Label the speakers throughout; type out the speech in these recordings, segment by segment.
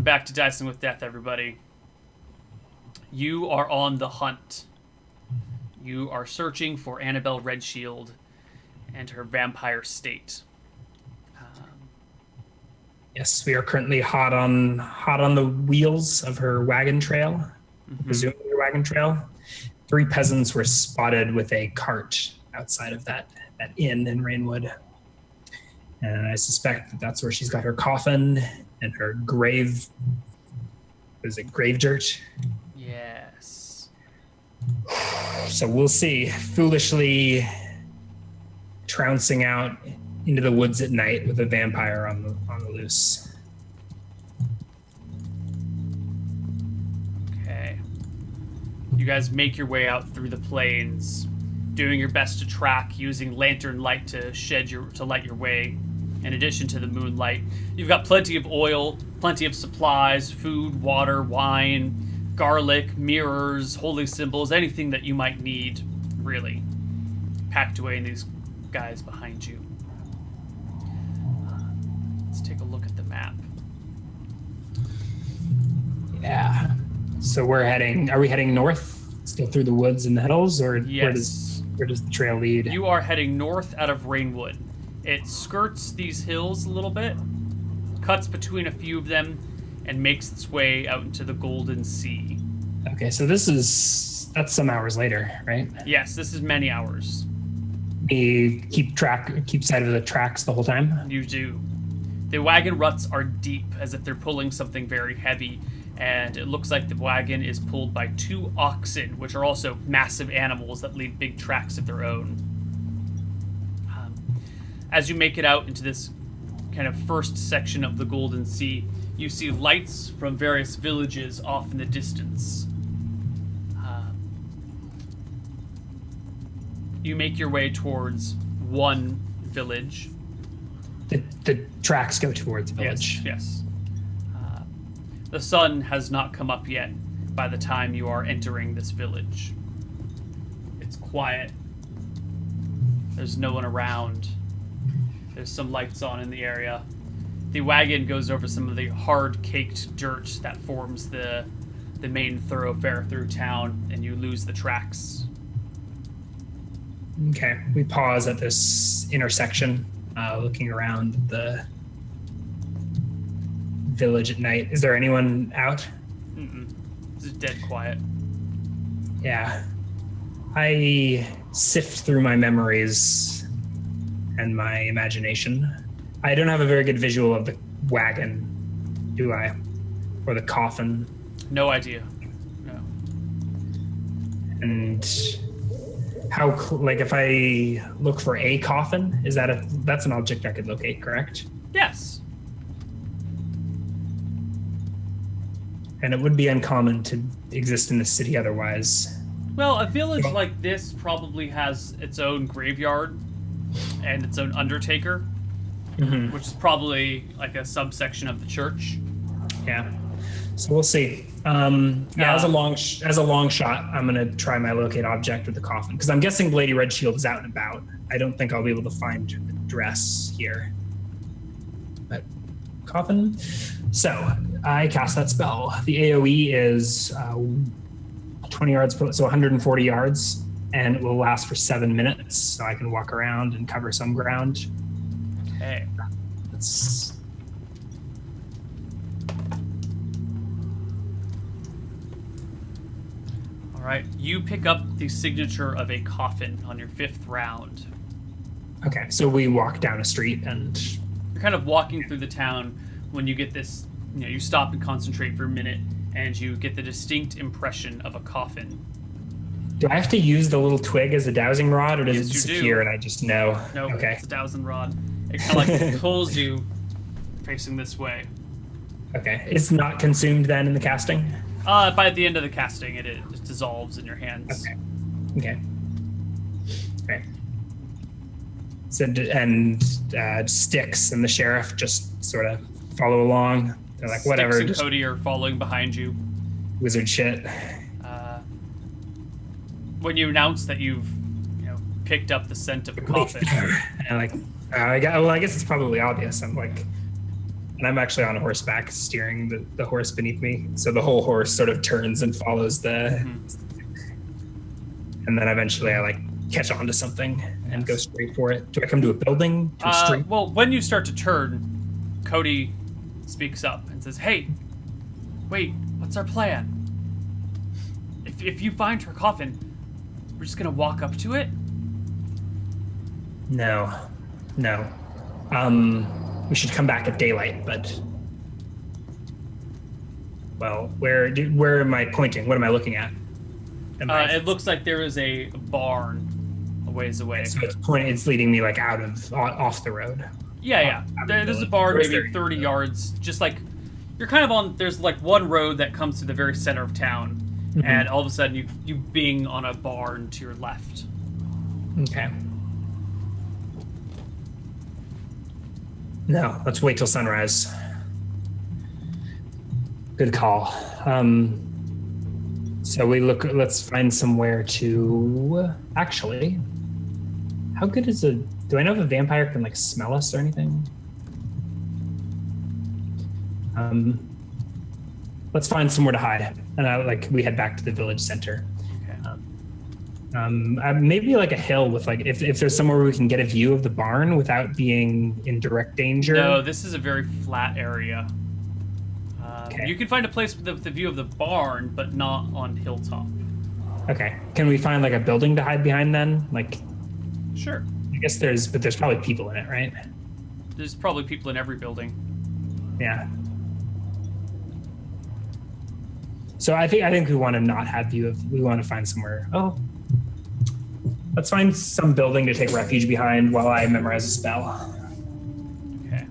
Speaker 1: back to Dicing with Death, everybody. You are on the hunt. You are searching for Annabelle Redshield and her vampire state.
Speaker 2: Yes, we are currently hot on the wheels of her wagon trail, presumably her wagon trail. 3 peasants were spotted with a cart outside of that inn in Rainwood. And I suspect that that's where she's got her coffin and her grave. Is it grave dirt?
Speaker 1: Yes.
Speaker 2: So we'll see. Foolishly trouncing out into the woods at night with a vampire on the loose.
Speaker 1: Okay. You guys make your way out through the plains, doing your best to track, using lantern light to light your way. In addition to the moonlight, you've got plenty of oil, plenty of supplies, food, water, wine, garlic, mirrors, holy symbols, anything that you might need, really, packed away in these guys behind you. Let's take a look at the map.
Speaker 2: Yeah. So are we heading north, still through the woods and the hills, or
Speaker 1: Yes.
Speaker 2: where does the trail lead?
Speaker 1: You are heading north out of Rainwood. It skirts these hills a little bit, cuts between a few of them, and makes its way out into the Golden Sea.
Speaker 2: Okay, so that's some hours later, right?
Speaker 1: Yes, this is many hours.
Speaker 2: We keep sight of the tracks the whole time?
Speaker 1: You do. The wagon ruts are deep, as if they're pulling something very heavy, and it looks like the wagon is pulled by 2 oxen, which are also massive animals that leave big tracks of their own. As you make it out into this kind of first section of the Golden Sea, you see lights from various villages off in the distance. You make your way towards one village.
Speaker 2: The tracks go towards the village.
Speaker 1: Yes. The sun has not come up yet by the time you are entering this village. It's quiet. There's no one around. There's some lights on in the area. The wagon goes over some of the hard-caked dirt that forms the main thoroughfare through town, and you lose the tracks.
Speaker 2: Okay, we pause at this intersection, looking around the village at night. Is there anyone out?
Speaker 1: It's dead quiet.
Speaker 2: Yeah. I sift through my memories and my imagination. I don't have a very good visual of the wagon, do I? Or the coffin.
Speaker 1: No idea. No.
Speaker 2: And if I look for a coffin, that's an object I could locate, correct?
Speaker 1: Yes.
Speaker 2: And it would be uncommon to exist in the city otherwise.
Speaker 1: Well, a village like this probably has its own graveyard and its own undertaker, which is probably like a subsection of the church.
Speaker 2: Yeah. So we'll see. As a long shot, I'm gonna try my locate object with the coffin because I'm guessing Lady Redshield is out and about. I don't think I'll be able to find the dress here. But coffin. So I cast that spell. The AOE is 20 yards, so 140 yards, and it will last for 7 minutes. So I can walk around and cover some ground.
Speaker 1: Okay. All right. You pick up the signature of a coffin on your 5th round.
Speaker 2: Okay, so we walk down a street and
Speaker 1: you're kind of walking through the town when you get this. You stop and concentrate for a minute, and you get the distinct impression of a coffin.
Speaker 2: Do I have to use the little twig as a dowsing rod, or does
Speaker 1: Yes,
Speaker 2: it
Speaker 1: you
Speaker 2: disappear
Speaker 1: do.
Speaker 2: and I just know?
Speaker 1: No,
Speaker 2: Okay.
Speaker 1: It's a dowsing rod. It kind of like pulls you facing this way.
Speaker 2: Okay. It's not consumed then in the casting?
Speaker 1: By the end of the casting, it dissolves in your hands.
Speaker 2: Okay. So, and Styx and the sheriff just sort of follow along. They're like, whatever.
Speaker 1: Styx and
Speaker 2: just
Speaker 1: Cody are following behind you.
Speaker 2: wizard shit.
Speaker 1: When you announce that you've picked up the scent of a coffin.
Speaker 2: And I guess it's probably obvious. I'm like, And I'm actually on a horseback steering the horse beneath me. So the whole horse sort of turns and follows and then eventually I like catch onto something and go straight for it. Do I come to a building? To a street?
Speaker 1: Well, when you start to turn, Cody speaks up and says, "Hey, wait, what's our plan? If you find her coffin, we're just gonna walk up to it?"
Speaker 2: No. We should come back at daylight, but well, where am I pointing? What am I looking at?
Speaker 1: It looks like there is a barn a ways away.
Speaker 2: So it's leading me like off the road.
Speaker 1: Yeah. There's a barn maybe 30 yards, just like you're kind of on. There's like one road that comes to the very center of town, and all of a sudden you bing on a barn to your left.
Speaker 2: Okay. No, let's wait till sunrise. Good call. So let's find somewhere to actually. How good is do I know if a vampire can like smell us or anything? Let's find somewhere to hide. And we head back to the village center. Maybe like a hill with like if there's somewhere we can get a view of the barn without being in direct danger.
Speaker 1: No, this is a very flat area.
Speaker 2: Okay.
Speaker 1: You can find a place with the view of the barn, but not on hilltop.
Speaker 2: Okay. Can we find like a building to hide behind then? Like,
Speaker 1: sure.
Speaker 2: I guess there's probably people in it, right?
Speaker 1: There's probably people in every building.
Speaker 2: Yeah. So I think we want to not have view of. We want to find somewhere. Oh. Let's find some building to take refuge behind while I memorize a spell.
Speaker 1: Okay.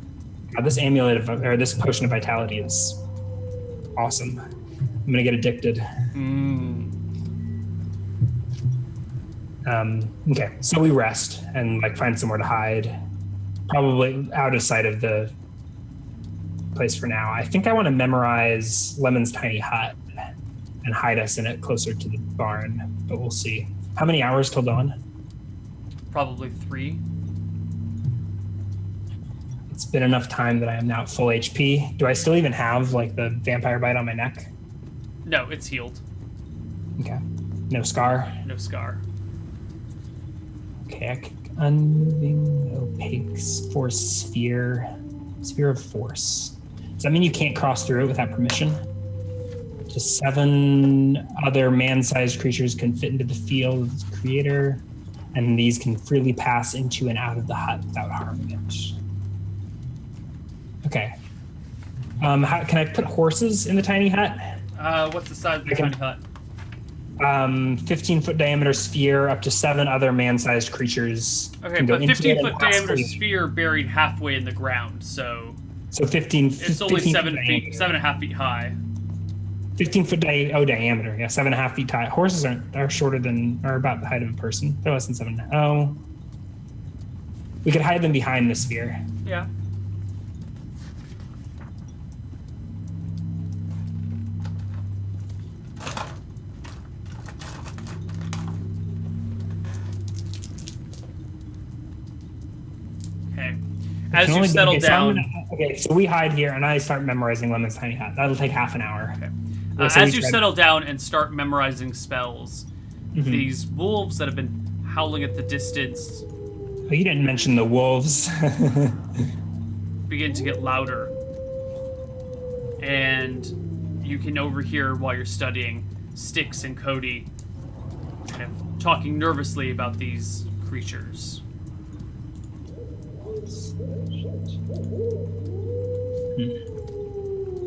Speaker 2: This this potion of vitality is awesome. I'm gonna get addicted. Okay, so we rest and like find somewhere to hide, probably out of sight of the place for now. I think I want to memorize Lemon's tiny hut and hide us in it closer to the barn, but we'll see. How many hours till dawn?
Speaker 1: Probably 3.
Speaker 2: It's been enough time that I am now at full HP. Do I still even have like the vampire bite on my neck?
Speaker 1: No, it's healed.
Speaker 2: Okay. No scar?
Speaker 1: No scar.
Speaker 2: Okay, unmoving, opaque, force sphere of force. Does that mean you can't cross through it without permission? Just 7 other man-sized creatures can fit into the field of its creator, and these can freely pass into and out of the hut without harming it. Okay. Can I put horses in the tiny hut?
Speaker 1: What's the size of the tiny hut?
Speaker 2: 15-foot diameter sphere, up to 7 other man-sized creatures.
Speaker 1: Okay,
Speaker 2: can go
Speaker 1: but
Speaker 2: into it
Speaker 1: 15-foot
Speaker 2: and
Speaker 1: diameter
Speaker 2: possibly-
Speaker 1: sphere buried halfway in the ground, so
Speaker 2: 15.
Speaker 1: it's only
Speaker 2: 15
Speaker 1: 7
Speaker 2: feet
Speaker 1: feet, 7.5 feet high.
Speaker 2: 15-foot diameter. Yeah, 7.5 feet high. Horses are shorter are about the height of a person. They're less than 7. Oh, we could hide them behind the sphere.
Speaker 1: Yeah. Okay. As you settle down.
Speaker 2: Okay, so we hide here, and I start memorizing Lemon's tiny hut. That'll take half an hour.
Speaker 1: Okay.
Speaker 2: So
Speaker 1: as you settle down and start memorizing spells, these wolves that have been howling at the distance
Speaker 2: Oh, you didn't mention the wolves.
Speaker 1: begin to get louder. And you can overhear while you're studying Styx and Cody kind of talking nervously about these creatures.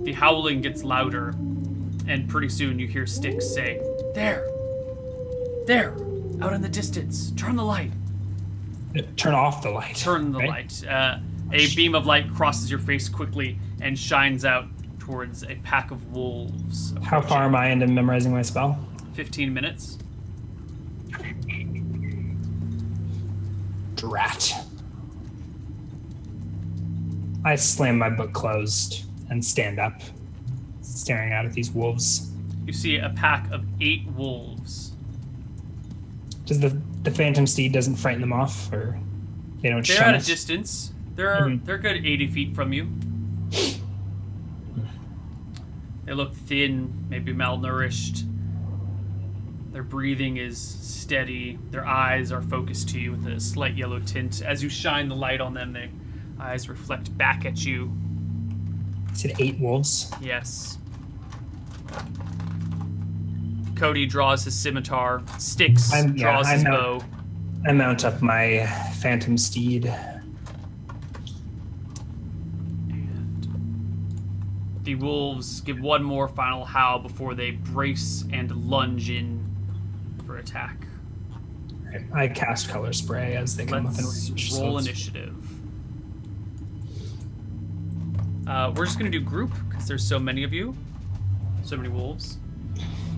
Speaker 1: The howling gets louder, and pretty soon you hear Styx say, There! There! Out in the distance! Turn the light!
Speaker 2: Turn off the light.
Speaker 1: Turn the light. A beam of light crosses your face quickly and shines out towards a pack of wolves.
Speaker 2: How far am I into memorizing my spell?
Speaker 1: 15 minutes.
Speaker 2: Drat. I slam my book closed and stand up, staring out at these wolves.
Speaker 1: You see a pack of 8 wolves.
Speaker 2: Does the phantom steed doesn't frighten them off, or they don't
Speaker 1: They're
Speaker 2: shun
Speaker 1: at a
Speaker 2: us?
Speaker 1: distance. They're good 80 feet from you. They look thin, maybe malnourished. Their breathing is steady. Their eyes are focused to you with a slight yellow tint. As you shine the light on them, their eyes reflect back at you.
Speaker 2: You said 8 wolves?
Speaker 1: Yes. Cody draws his scimitar. Styx draws his bow.
Speaker 2: I mount up my phantom steed.
Speaker 1: And the wolves give one more final howl before they brace and lunge in for attack.
Speaker 2: I cast color spray as they come up in range.
Speaker 1: Let's roll initiative. We're just going to do group because there's so many of you. So many wolves.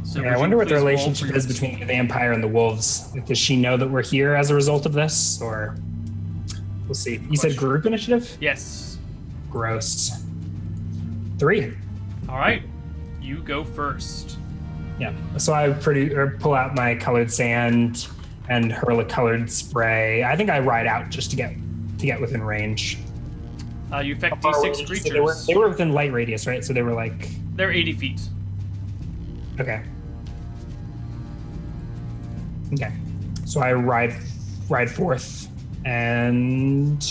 Speaker 1: So
Speaker 2: I wonder what the relationship is between the vampire and the wolves. Like, does she know that we're here as a result of this? Or we'll see. You said group initiative?
Speaker 1: Yes.
Speaker 2: Gross. 3.
Speaker 1: All right. You go first.
Speaker 2: Yeah. So I pull out my colored sand and hurl a colored spray. I think I ride out just to get within range.
Speaker 1: You affect D6 creatures.
Speaker 2: They were within light radius, right? So they were like...
Speaker 1: They're 80 feet.
Speaker 2: Okay. Okay. So I ride forth, and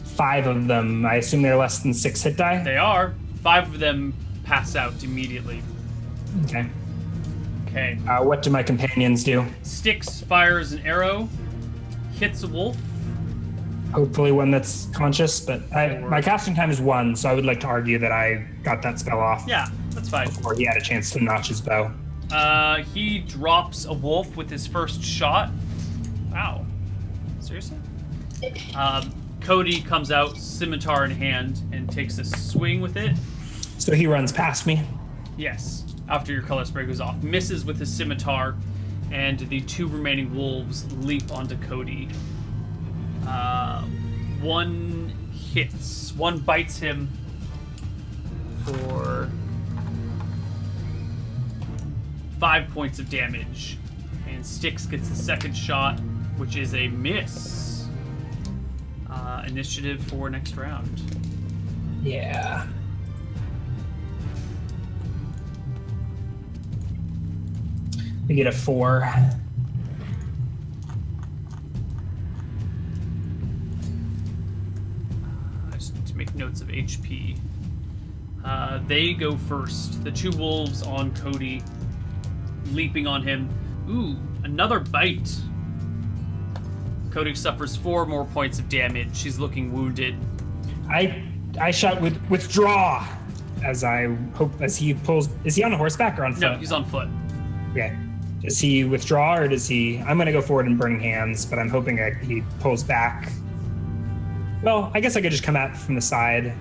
Speaker 2: 5 of them, I assume they're less than 6 hit die?
Speaker 1: They are. 5 of them pass out immediately.
Speaker 2: Okay.
Speaker 1: Okay.
Speaker 2: What do my companions do?
Speaker 1: Styx fires an arrow, hits a wolf.
Speaker 2: Hopefully one that's conscious, but my casting time is 1, so I would like to argue that I got that spell off.
Speaker 1: Yeah, that's fine.
Speaker 2: Before he had a chance to notch his bow.
Speaker 1: He drops a wolf with his first shot. Wow. Seriously? Cody comes out, scimitar in hand, and takes a swing with it.
Speaker 2: So he runs past me?
Speaker 1: Yes. After your color spray goes off. Misses with his scimitar, and the 2 remaining wolves leap onto Cody. One hits. One bites him for 5 points of damage. And Styx gets the second shot, which is a miss. Initiative for next round.
Speaker 2: Yeah. We get a 4.
Speaker 1: Make notes of HP. They go first. The 2 wolves on Cody, leaping on him. Ooh, another bite. Cody suffers 4 more points of damage. She's looking wounded.
Speaker 2: I shout with withdraw as he pulls. Is he on horseback or on foot?
Speaker 1: No, he's on foot.
Speaker 2: Okay. Does he withdraw or does he? I'm gonna go forward in burning hands, but I'm hoping that he pulls back. Well, I guess I could just come out from the side.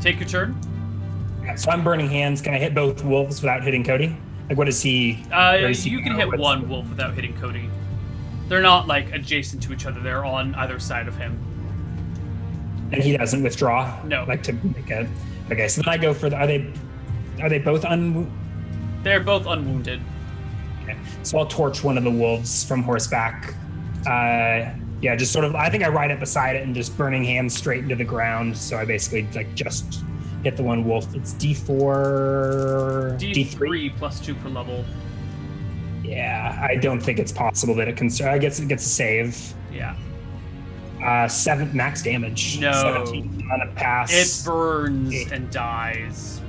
Speaker 1: Take your turn.
Speaker 2: Yeah, so I'm burning hands. Can I hit both wolves without hitting Cody? Like, what is he?
Speaker 1: You can hit one wolf without hitting Cody. They're not like adjacent to each other. They're on either side of him.
Speaker 2: And he doesn't withdraw.
Speaker 1: No.
Speaker 2: Like to make a. Okay, so then I go for the. Are they both
Speaker 1: They're both unwounded.
Speaker 2: Okay. So I'll torch one of the wolves from horseback. Yeah, just sort of. I think I ride it beside it and just burning hands straight into the ground. So I basically just hit the one wolf. It's D4.
Speaker 1: D3 plus 2 per level.
Speaker 2: Yeah, I don't think it's possible that it can. I guess it gets a save.
Speaker 1: Yeah.
Speaker 2: 7 max damage.
Speaker 1: No.
Speaker 2: 17 on a pass.
Speaker 1: It burns and dies.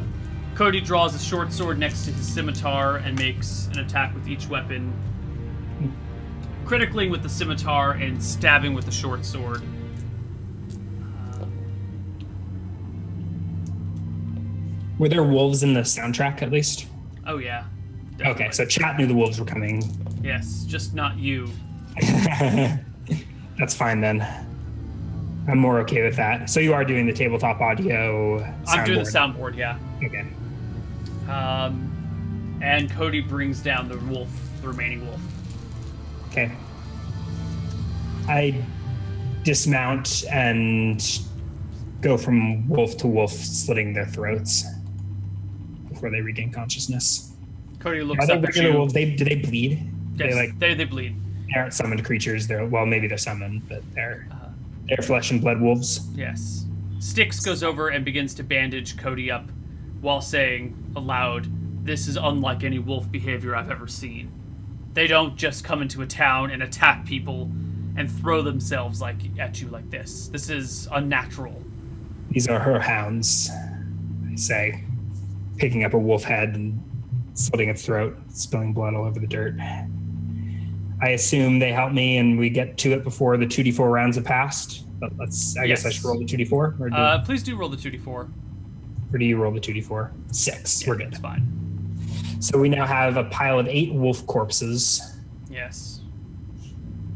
Speaker 1: Cody draws a short sword next to his scimitar and makes an attack with each weapon, critically with the scimitar and stabbing with the short sword.
Speaker 2: Were there wolves in the soundtrack at least?
Speaker 1: Oh yeah. Definitely.
Speaker 2: Okay, so chat knew the wolves were coming.
Speaker 1: Yes, just not you.
Speaker 2: That's fine then. I'm more okay with that. So you are doing the tabletop audio soundboard.
Speaker 1: I'm doing the soundboard, yeah.
Speaker 2: Okay.
Speaker 1: And Cody brings down the remaining wolf.
Speaker 2: Okay. I dismount and go from wolf to wolf, slitting their throats before they regain consciousness.
Speaker 1: Cody looks
Speaker 2: Are they
Speaker 1: up at
Speaker 2: regular
Speaker 1: you.
Speaker 2: wolves? Do they bleed?
Speaker 1: Yes, they bleed.
Speaker 2: They aren't summoned creatures. Maybe they're summoned, but they're summoned, but they're flesh and blood wolves.
Speaker 1: Yes. Styx goes over and begins to bandage Cody up while saying aloud, "This is unlike any wolf behavior I've ever seen. They don't just come into a town and attack people and throw themselves at you like this. This is unnatural."
Speaker 2: These are her hounds, I say, picking up a wolf head and slitting its throat, spilling blood all over the dirt. I assume they help me and we get to it before the 2d4 rounds have passed. But I guess I should roll the 2d4?
Speaker 1: Please do roll the 2d4.
Speaker 2: Or do you roll the 2d4? 6.
Speaker 1: Yeah,
Speaker 2: We're good.
Speaker 1: That's fine.
Speaker 2: So we now have a pile of 8 wolf corpses.
Speaker 1: Yes.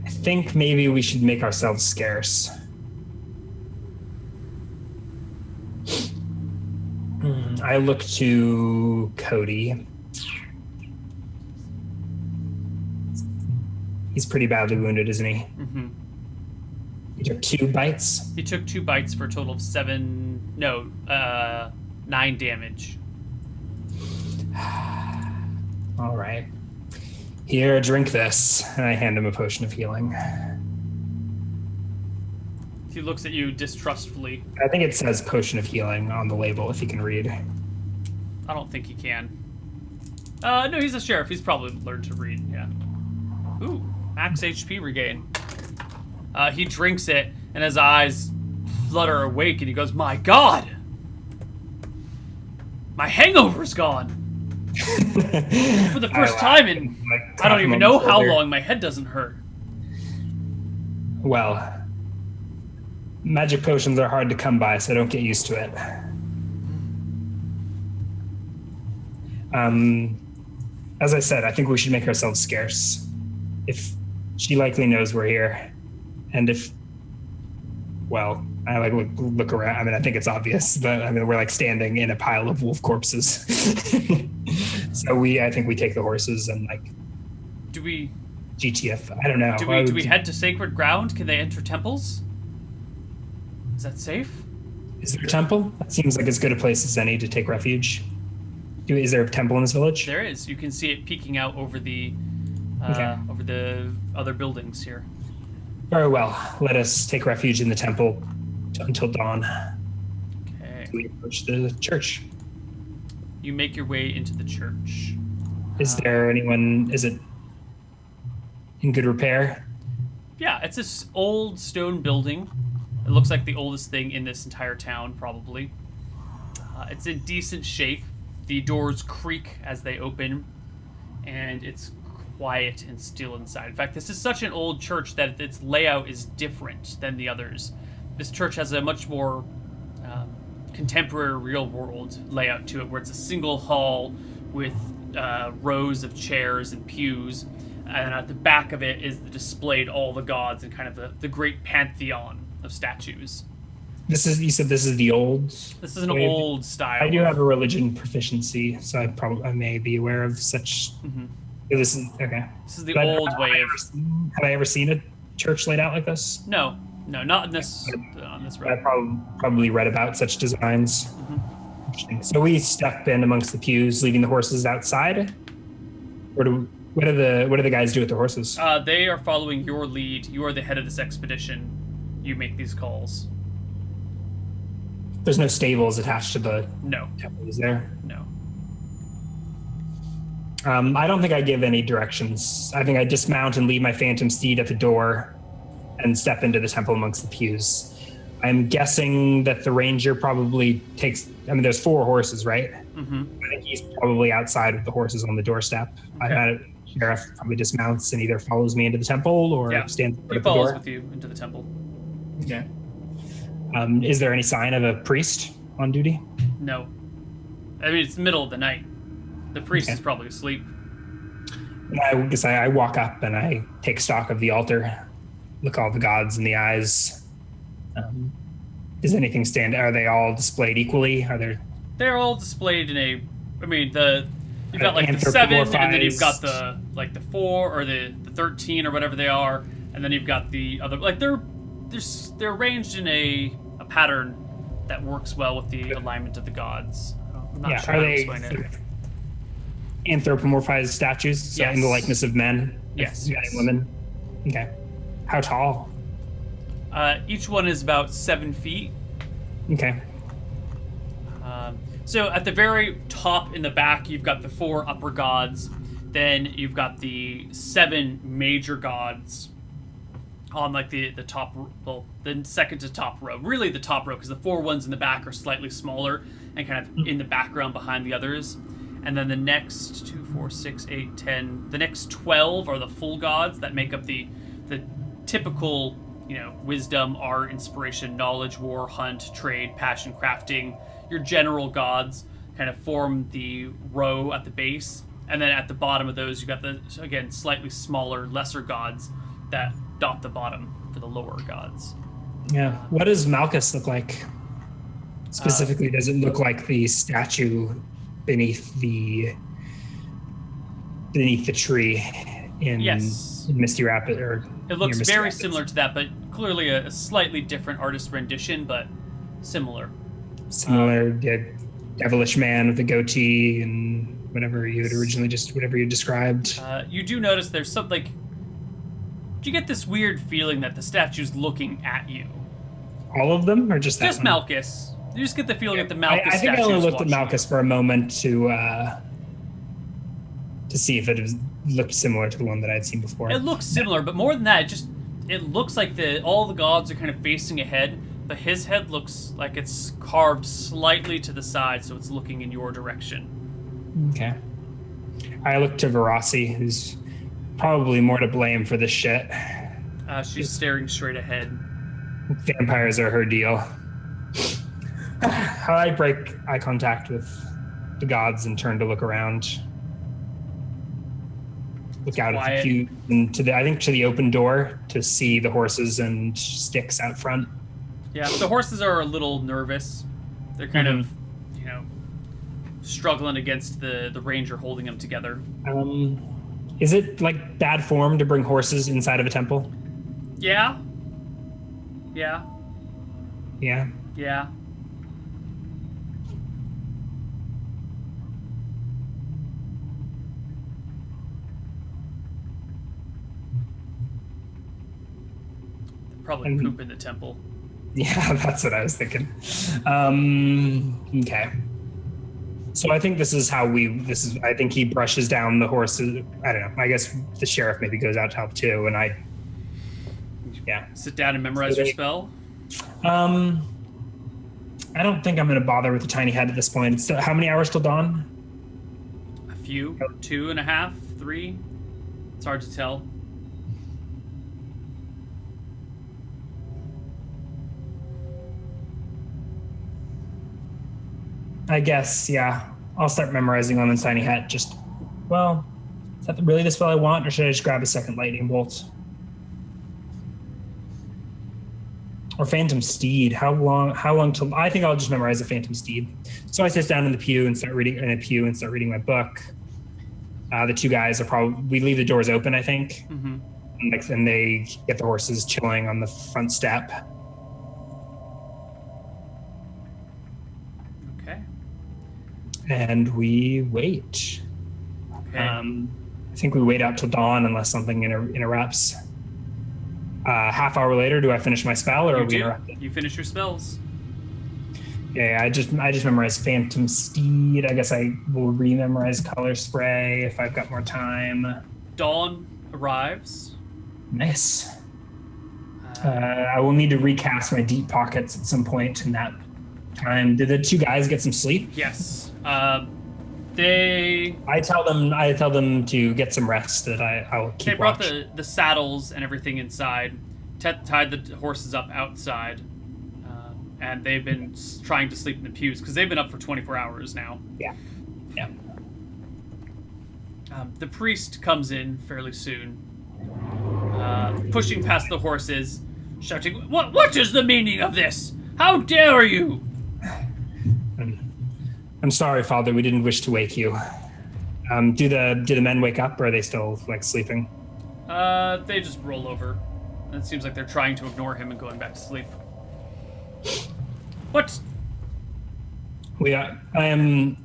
Speaker 2: I think maybe we should make ourselves scarce. I look to Cody. He's pretty badly wounded, isn't he?
Speaker 1: Mm-hmm.
Speaker 2: He took 2 bites.
Speaker 1: He took 2 bites for a total of 9 damage.
Speaker 2: All right. Here, drink this. And I hand him a potion of healing.
Speaker 1: He looks at you distrustfully.
Speaker 2: I think it says potion of healing on the label, if you can read.
Speaker 1: I don't think he can. No, he's a sheriff. He's probably learned to read, yeah. Ooh, max HP regain. He drinks it, and his eyes flutter awake, and he goes, "My God! My hangover's gone!" For the first time in, I don't even know how long, my head doesn't hurt.
Speaker 2: Well, magic potions are hard to come by, so don't get used to it. As I said, I think we should make ourselves scarce. If she likely knows we're here, and if, well, I look around. I mean, I think it's obvious that we're standing in a pile of wolf corpses. So I think we take the horses and
Speaker 1: Do we?
Speaker 2: GTF. I don't know.
Speaker 1: Do we head to sacred ground? Can they enter temples? Is that safe?
Speaker 2: Is there a temple? That seems like as good a place as any to take refuge. Is there a temple in this village?
Speaker 1: There is. You can see it peeking out over the other buildings here.
Speaker 2: Very well. Let us take refuge in the temple until dawn.
Speaker 1: Okay.
Speaker 2: We approach the church.
Speaker 1: You make your way into the church.
Speaker 2: Is there anyone? Is it in good repair?
Speaker 1: Yeah, it's this old stone building. It looks like the oldest thing in this entire town, probably. It's in decent shape. The doors creak as they open, and it's quiet and still inside. In fact, this is such an old church that its layout is different than the others. This church has a much more contemporary, real-world layout to it, where it's a single hall with rows of chairs and pews, and at the back of it is displayed all the gods and kind of the great pantheon of statues.
Speaker 2: You said this is the old?
Speaker 1: This is an old style.
Speaker 2: I do have a religion proficiency, so I may be aware of such.
Speaker 1: Mm-hmm.
Speaker 2: This is okay.
Speaker 1: This is the old way of.
Speaker 2: Have I ever seen a church laid out like this?
Speaker 1: No, not in this. On this road.
Speaker 2: I probably read about such designs.
Speaker 1: Mm-hmm.
Speaker 2: Interesting. So we step in amongst the pews, leaving the horses outside. What do the guys do with the horses?
Speaker 1: They are following your lead. You are the head of this expedition. You make these calls.
Speaker 2: There's no stables attached to the temple, is there?
Speaker 1: No.
Speaker 2: I don't think I give any directions. I think I dismount and leave my phantom steed at the door and step into the temple amongst the pews. I'm guessing that the ranger probably takes, there's 4 horses, right?
Speaker 1: Mm-hmm.
Speaker 2: I think he's probably outside with the horses on the doorstep.
Speaker 1: Okay.
Speaker 2: Sheriff probably dismounts and either follows me into the temple or stands at the door.
Speaker 1: He follows with you into the temple.
Speaker 2: Okay. Is there any sign of a priest on duty?
Speaker 1: No. It's the middle of the night. The priest is probably asleep.
Speaker 2: And I guess I walk up and I take stock of the altar, look all the gods in the eyes. Does anything stand? Are they all displayed equally? Are there?
Speaker 1: They're all displayed in a. You've got the 7, and then you've got the 4 or the 13 or whatever they are, and then you've got the other. They're arranged in a pattern that works well with the alignment of the gods. I'm not sure how to explain it.
Speaker 2: Anthropomorphized statues, so in the likeness of men?
Speaker 1: Yes.
Speaker 2: And women? Okay. How tall?
Speaker 1: Each one is about 7 feet,
Speaker 2: Okay.
Speaker 1: So at the very top in the back, you've got the 4 upper gods. Then you've got the 7 major gods on like the top, well, the second to top row. Really the top row, because the 4 ones in the back are slightly smaller and kind of in the background behind the others. And then the next 2, 4, 6, 8, 10, the next 12 are the full gods that make up the typical, wisdom, art, inspiration, knowledge, war, hunt, trade, passion, crafting. Your general gods kind of form the row at the base. And then at the bottom of those, you've got the, again, slightly smaller, lesser gods that dot the bottom for the lower gods.
Speaker 2: Yeah. What does Malchus look like? Specifically, does it look like the statue beneath the tree in Misty Rapid? Or
Speaker 1: it looks very
Speaker 2: Rapids?
Speaker 1: similar to that, but clearly a slightly different artist rendition, but similar.
Speaker 2: Similar, devilish man with a goatee and whatever you had originally whatever you described.
Speaker 1: You do notice there's something. You get this weird feeling that the statue's looking at you.
Speaker 2: All of them, or just that
Speaker 1: Just
Speaker 2: one?
Speaker 1: Malchus. You just get the feeling that the Malchus
Speaker 2: I think I
Speaker 1: statue
Speaker 2: only
Speaker 1: is
Speaker 2: looked at
Speaker 1: watching
Speaker 2: Malchus for a moment to see if it looked similar to the one that I'd seen before.
Speaker 1: It looks similar, but more than that, it looks like all the gods are kind of facing ahead, but his head looks like it's carved slightly to the side, so it's looking in your direction.
Speaker 2: Okay. I look to Verasi, who's probably more to blame for this shit.
Speaker 1: She's staring straight ahead.
Speaker 2: Vampires are her deal. I break eye contact with the gods and turn to look around. Look out at the pew and to the open door to see the horses and sticks out front.
Speaker 1: Yeah, the horses are a little nervous. They're kind of, struggling against the ranger holding them together.
Speaker 2: Is it like bad form to bring horses inside of a temple?
Speaker 1: Yeah.
Speaker 2: Yeah.
Speaker 1: Yeah. Probably poop in the temple.
Speaker 2: Yeah, that's what I was thinking. Okay. So I think this is how I think he brushes down the horses. I don't know. I guess the sheriff maybe goes out to help too. And
Speaker 1: sit down and memorize your spell.
Speaker 2: I don't think I'm going to bother with the tiny head at this point. So how many hours till dawn?
Speaker 1: A few, 2.5, 3. It's hard to tell.
Speaker 2: I guess, yeah. I'll start memorizing on the tiny hat. Is that really the spell I want, or should I just grab a second lightning bolt? Or Phantom Steed. How long till? I think I'll just memorize the Phantom Steed. So I sit down in the pew and start reading my book. The 2 guys we leave the doors open, I think. Mm-hmm. And they get the horses chilling on the front step. And we wait.
Speaker 1: Okay.
Speaker 2: I think we wait out till dawn unless something interrupts. Half hour later, do I finish my spell, or are we interrupted?
Speaker 1: You finish your spells.
Speaker 2: Yeah, I just memorized Phantom Steed. I guess I will rememorize Color Spray if I've got more time.
Speaker 1: Dawn arrives.
Speaker 2: Nice. I will need to recast my deep pockets at some point in that time. Did the 2 guys get some sleep?
Speaker 1: Yes. I
Speaker 2: tell them to get some rest. That I'll keep.
Speaker 1: They brought
Speaker 2: watch.
Speaker 1: the saddles and everything inside. Tied the horses up outside, and they've been trying to sleep in the pews because they've been up for 24 hours now.
Speaker 2: Yeah.
Speaker 1: The priest comes in fairly soon, pushing past the horses, shouting, "What is the meaning of this? How dare you?"
Speaker 2: I'm sorry, Father. We didn't wish to wake you. Do the men wake up, or are they still sleeping?
Speaker 1: They just roll over. It seems like they're trying to ignore him and going back to sleep. What?
Speaker 2: I am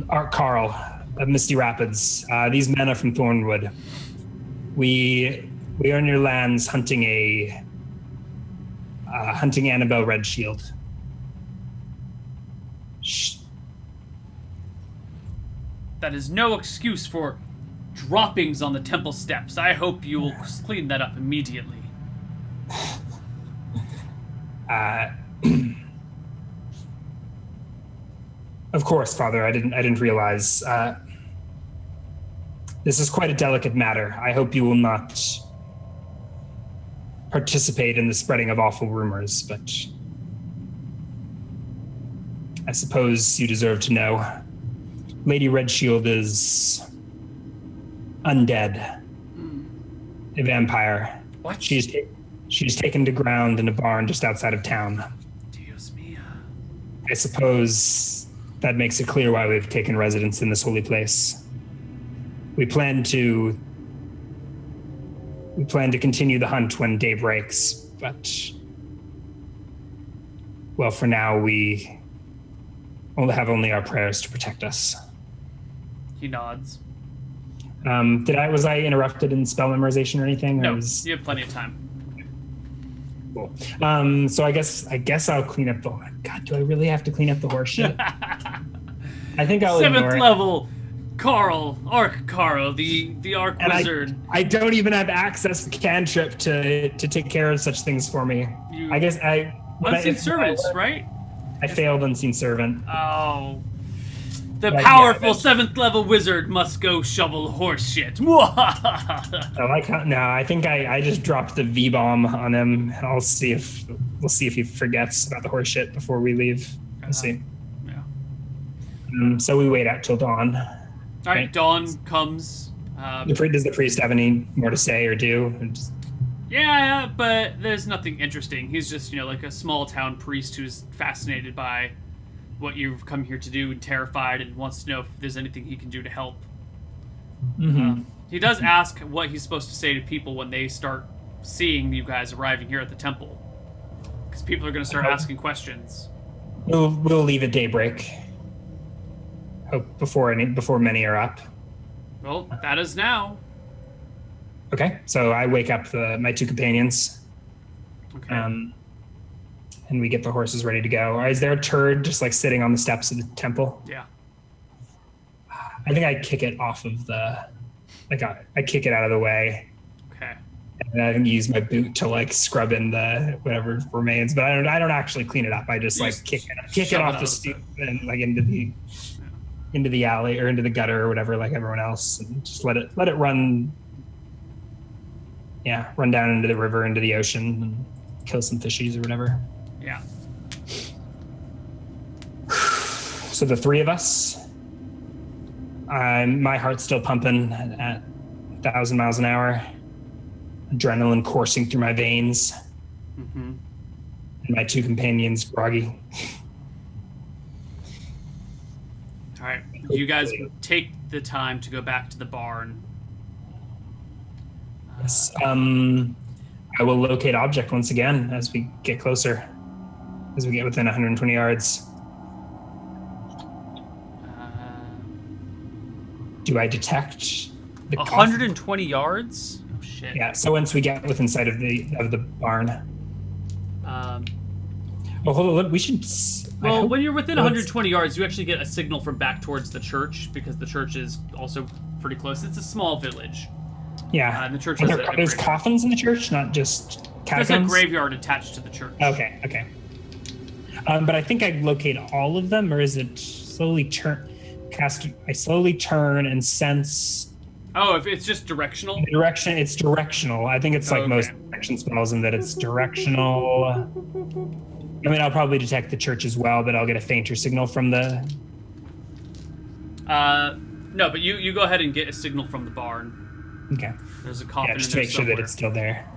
Speaker 2: Art Carl of Misty Rapids. These men are from Thornwood. We are in your lands hunting a Hunting Annabelle Redshield. Shh.
Speaker 1: That is no excuse for droppings on the temple steps. I hope you will clean that up immediately.
Speaker 2: Of course, Father. I didn't realize. This is quite a delicate matter. I hope you will not participate in the spreading of awful rumors, but I suppose you deserve to know. Lady Redshield is undead, a vampire.
Speaker 1: What?
Speaker 2: She's taken to ground in a barn just outside of town.
Speaker 1: Dios mio.
Speaker 2: I suppose that makes it clear why we've taken residence in this holy place. We plan to continue the hunt when day breaks, but well, for now we only our prayers to protect us.
Speaker 1: He nods.
Speaker 2: Was I interrupted in spell memorization or anything?
Speaker 1: No, you have plenty of time.
Speaker 2: Cool. So I guess I'll clean up the. God, do I really have to clean up the horse shit? I think I'll ignore
Speaker 1: 7th
Speaker 2: it.
Speaker 1: level, Arc Carl, the Arc
Speaker 2: And
Speaker 1: Wizard.
Speaker 2: I don't even have access to cantrip to take care of such things for me.
Speaker 1: You-
Speaker 2: I guess
Speaker 1: Unseen Servants, right?
Speaker 2: I failed Unseen Servant.
Speaker 1: Oh. The
Speaker 2: But
Speaker 1: powerful
Speaker 2: yeah,
Speaker 1: 7th level wizard must go shovel horse shit.
Speaker 2: I think I just dropped the V-bomb on him. We'll see if he forgets about the horse shit before we leave. We'll see.
Speaker 1: Yeah.
Speaker 2: So we wait out till dawn.
Speaker 1: All right, dawn comes.
Speaker 2: Does the priest have any more to say or do?
Speaker 1: Yeah, but there's nothing interesting. He's just, like a small town priest who's fascinated by what you've come here to do and terrified and wants to know if there's anything he can do to help.
Speaker 2: Mm-hmm.
Speaker 1: He does ask what he's supposed to say to people when they start seeing you guys arriving here at the temple. Because people are going to start asking questions.
Speaker 2: We'll leave at daybreak. Hope before many are up.
Speaker 1: Well, that is now.
Speaker 2: Okay, so I wake up my two companions.
Speaker 1: Okay.
Speaker 2: And we get the horses ready to go. Is there a turd just like sitting on the steps of the temple?
Speaker 1: Yeah.
Speaker 2: I think I kick it off of I kick it out of the way.
Speaker 1: Okay.
Speaker 2: And I use my boot to like scrub in the whatever remains, but I don't actually clean it up. I just like kick it off the stoop and like into the alley or into the gutter or whatever, like everyone else, and just let it run. Yeah, run down into the river, into the ocean, and kill some fishies or whatever.
Speaker 1: Yeah.
Speaker 2: So the three of us, my heart's still pumping at 1,000 miles an hour, adrenaline coursing through my veins,
Speaker 1: Mm-hmm.
Speaker 2: and my two companions groggy.
Speaker 1: All right. You guys take the time to go back to the barn.
Speaker 2: Yes. I will locate object once again as we get closer, as we get within 120 yards. Do I detect the
Speaker 1: 120 yards? Oh shit.
Speaker 2: Yeah. So once we get within sight of the barn. Oh, hold on. We should.
Speaker 1: Well, when you're within 120 yards, you actually get a signal from back towards the church because the church is also pretty close. It's a small village.
Speaker 2: Yeah.
Speaker 1: And the church has
Speaker 2: there's coffins in the church, not just catacombs.
Speaker 1: There's a graveyard attached to the church.
Speaker 2: Okay. But I think I locate all of them, or is it slowly turn? I slowly turn and sense.
Speaker 1: Oh, if it's just directional.
Speaker 2: The direction. It's directional. I think it's like most direction spells, in that it's directional. I mean, I'll probably detect the church as well, but I'll get a fainter signal from the.
Speaker 1: No, but you go ahead and get a signal from the barn.
Speaker 2: Okay.
Speaker 1: There's a coffin.
Speaker 2: Yeah, just
Speaker 1: in
Speaker 2: to
Speaker 1: there
Speaker 2: make sure
Speaker 1: somewhere.
Speaker 2: that it's still there.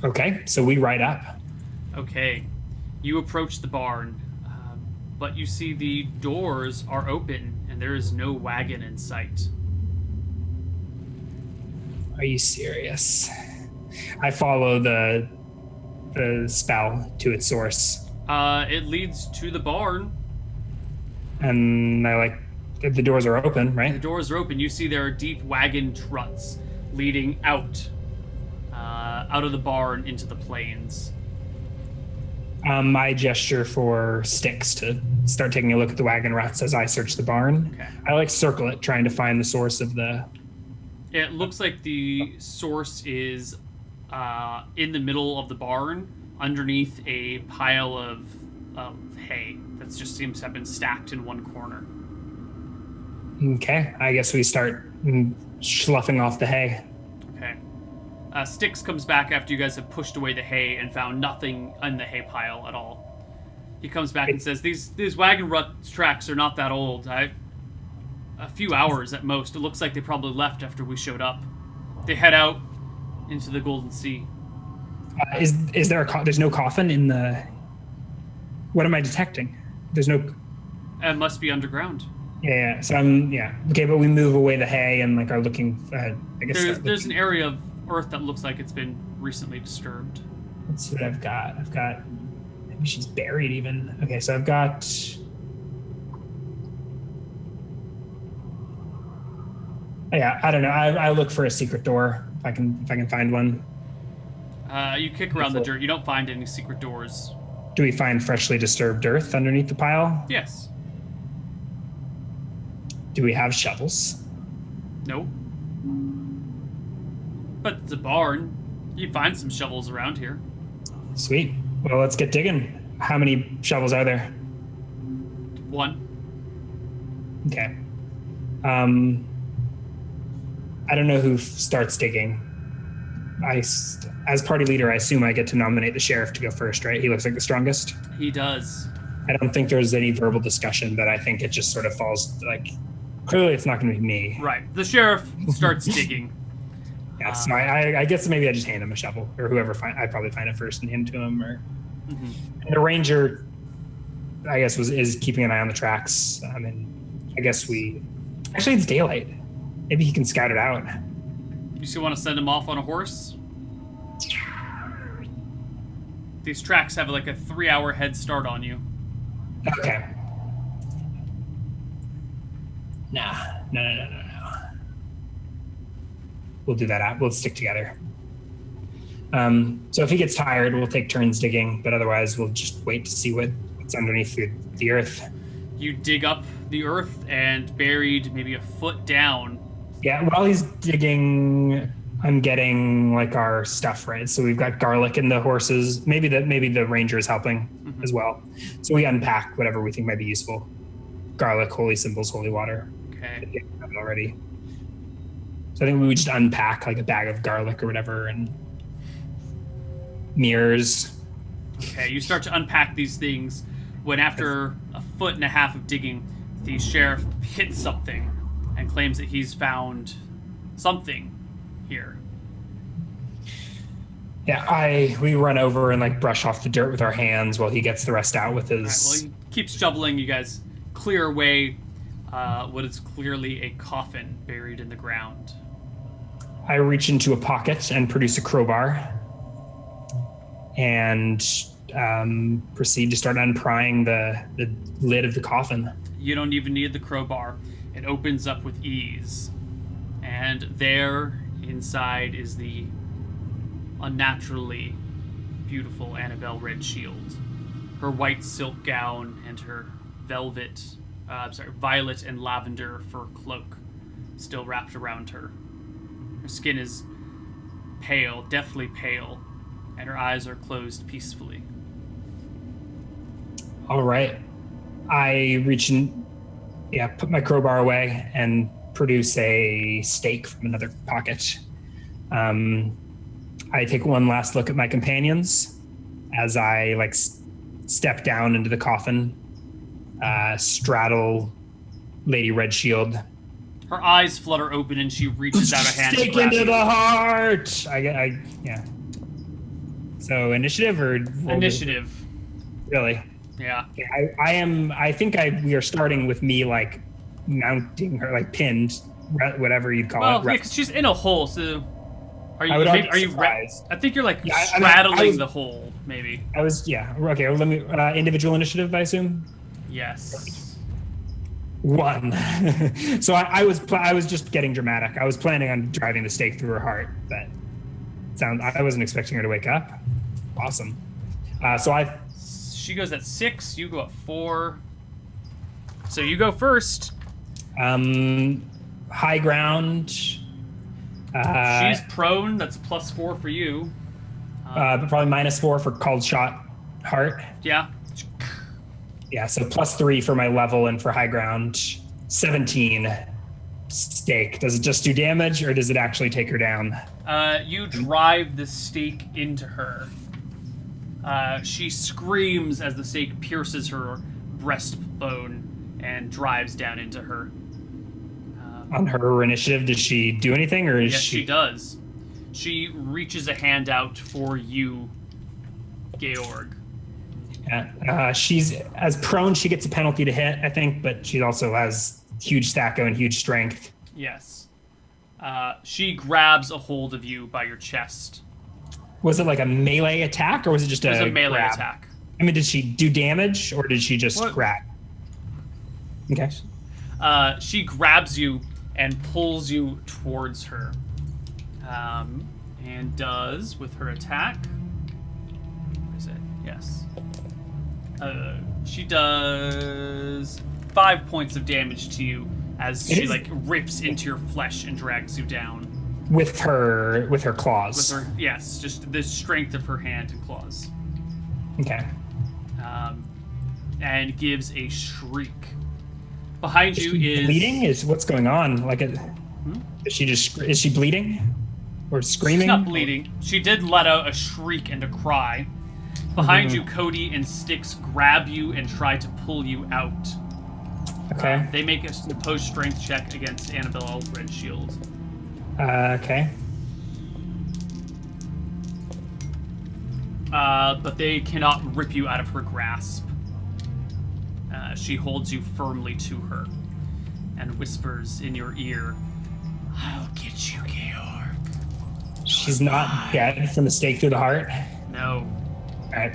Speaker 2: Okay, so we ride up.
Speaker 1: Okay, you approach the barn, but you see the doors are open and there is no wagon in sight.
Speaker 2: Are you serious? I follow the spell to its source.
Speaker 1: It leads to the barn.
Speaker 2: And the doors are open,
Speaker 1: The
Speaker 2: right?
Speaker 1: doors are open. You see there are deep wagon trucks leading out. out of the barn into the plains.
Speaker 2: My gesture for Sticks to start taking a look at the wagon ruts as I search the barn.
Speaker 1: Okay.
Speaker 2: I like circle it, trying to find the source of the.
Speaker 1: It looks like the source is in the middle of the barn, underneath a pile of hay that just seems to have been stacked in one corner.
Speaker 2: Okay, I guess we start sloughing off the hay.
Speaker 1: Okay. Sticks comes back after you guys have pushed away the hay and found nothing in the hay pile at all. He comes back and says, "These wagon rut tracks are not that old. A few hours at most. It looks like they probably left after we showed up. They head out into the Golden Sea."
Speaker 2: Is there there's no coffin in the? What am I detecting? There's no.
Speaker 1: It must be underground.
Speaker 2: Yeah. So okay, but we move away the hay and like are looking. I guess
Speaker 1: there's an area of earth that looks like it's been recently disturbed.
Speaker 2: Let's see what I've got. Maybe she's buried even. Okay, so I've got. Yeah, I don't know. I look for a secret door if I can find one.
Speaker 1: You kick around the dirt. You don't find any secret doors.
Speaker 2: Do we find freshly disturbed earth underneath the pile?
Speaker 1: Yes.
Speaker 2: Do we have shovels?
Speaker 1: No. But it's a barn. You find some shovels around here.
Speaker 2: Sweet. Well, let's get digging. How many shovels are there?
Speaker 1: One.
Speaker 2: Okay. I don't know who starts digging. As party leader, I assume I get to nominate the sheriff to go first, right? He looks like the strongest.
Speaker 1: He does.
Speaker 2: I don't think there's any verbal discussion, but I think it just sort of falls like, clearly it's not going to be me.
Speaker 1: Right. The sheriff starts digging.
Speaker 2: Yeah, so I guess maybe I just hand him a shovel, or whoever I'd probably find it first and hand it to him. Or and the ranger, I guess, is keeping an eye on the tracks. I mean, I guess actually it's daylight. Maybe he can scout it out.
Speaker 1: You still want to send him off on a horse? These tracks have like a 3-hour head start on you.
Speaker 2: Okay. No. We'll do that. We'll stick together. So if he gets tired, we'll take turns digging, but otherwise we'll just wait to see what's underneath the earth.
Speaker 1: You dig up the earth and buried maybe a foot down.
Speaker 2: Yeah, while he's digging, I'm getting like our stuff, right? So we've got garlic in the horses. Maybe the ranger is helping as well. So we unpack whatever we think might be useful. Garlic, holy symbols, holy water.
Speaker 1: Okay.
Speaker 2: I have it already. So I think we would just unpack like a bag of garlic or whatever, and mirrors.
Speaker 1: Okay, you start to unpack these things when after a foot and a half of digging, the sheriff hits something and claims that he's found something here.
Speaker 2: Yeah, we run over and like brush off the dirt with our hands while he gets the rest out with his.
Speaker 1: Right, well, he keeps shoveling. You guys clear away what is clearly a coffin buried in the ground.
Speaker 2: I reach into a pocket and produce a crowbar and proceed to start unprying the lid of the coffin.
Speaker 1: You don't even need the crowbar. It opens up with ease. And there inside is the unnaturally beautiful Annabelle Redshield. Her white silk gown and her violet and lavender fur cloak still wrapped around her. Her skin is pale, deathly pale, and her eyes are closed peacefully.
Speaker 2: All right. I reach in, put my crowbar away and produce a stake from another pocket. I take one last look at my companions as I step down into the coffin, straddle Lady Redshield.
Speaker 1: Her eyes flutter open and she reaches out a hand.
Speaker 2: Stake into the heart. Yeah. So initiative or
Speaker 1: initiative?
Speaker 2: Really?
Speaker 1: Yeah.
Speaker 2: I think we are starting with me mounting her, pinned, whatever you'd call it.
Speaker 1: Well, yeah, because she's in a hole. So are you? I think you're straddling the hole, maybe.
Speaker 2: Okay. Let me individual initiative, I assume.
Speaker 1: Yes.
Speaker 2: 1. So I was just getting dramatic. I was planning on driving the stake through her heart, but I wasn't expecting her to wake up. Awesome.
Speaker 1: She goes at 6. You go at 4. So you go first.
Speaker 2: High ground.
Speaker 1: She's prone. That's a +4 for you.
Speaker 2: But probably -4 for called shot heart.
Speaker 1: Yeah.
Speaker 2: Yeah, so +3 for my level and for high ground. 17 stake. Does it just do damage or does it actually take her down?
Speaker 1: You drive the stake into her. She screams as the stake pierces her breastbone and drives down into her.
Speaker 2: On her initiative, does she do anything, or is
Speaker 1: Yes,
Speaker 2: she?
Speaker 1: she does. She reaches a hand out for you, Georg.
Speaker 2: Yeah. She's as prone. She gets a penalty to hit, I think, but she also has huge stacko and huge strength.
Speaker 1: Yes. She grabs a hold of you by your chest.
Speaker 2: Was it like a melee attack, or was it just
Speaker 1: It was a melee
Speaker 2: grab?
Speaker 1: attack.
Speaker 2: I mean, did she do damage, or did she just
Speaker 1: What?
Speaker 2: grab? Okay.
Speaker 1: She grabs you and pulls you towards her. And does, with her attack... Where is it? Yes. She does 5 points of damage to you as she, like, rips into your flesh and drags you down.
Speaker 2: With her claws.
Speaker 1: With her, yes, just the strength of her hand and claws.
Speaker 2: Okay.
Speaker 1: And gives a shriek. Behind you is
Speaker 2: bleeding. What's going on? Like, is she bleeding or screaming?
Speaker 1: She's not bleeding. She did let out a shriek and a cry. Behind you, Cody and Styx grab you and try to pull you out.
Speaker 2: Okay.
Speaker 1: They make a opposed strength check against Annabelle Redshield.
Speaker 2: Okay.
Speaker 1: But they cannot rip you out of her grasp. She holds you firmly to her and whispers in your ear, "I'll get you, Georg."
Speaker 2: She's not dead from the stake through the heart.
Speaker 1: No.
Speaker 2: All right.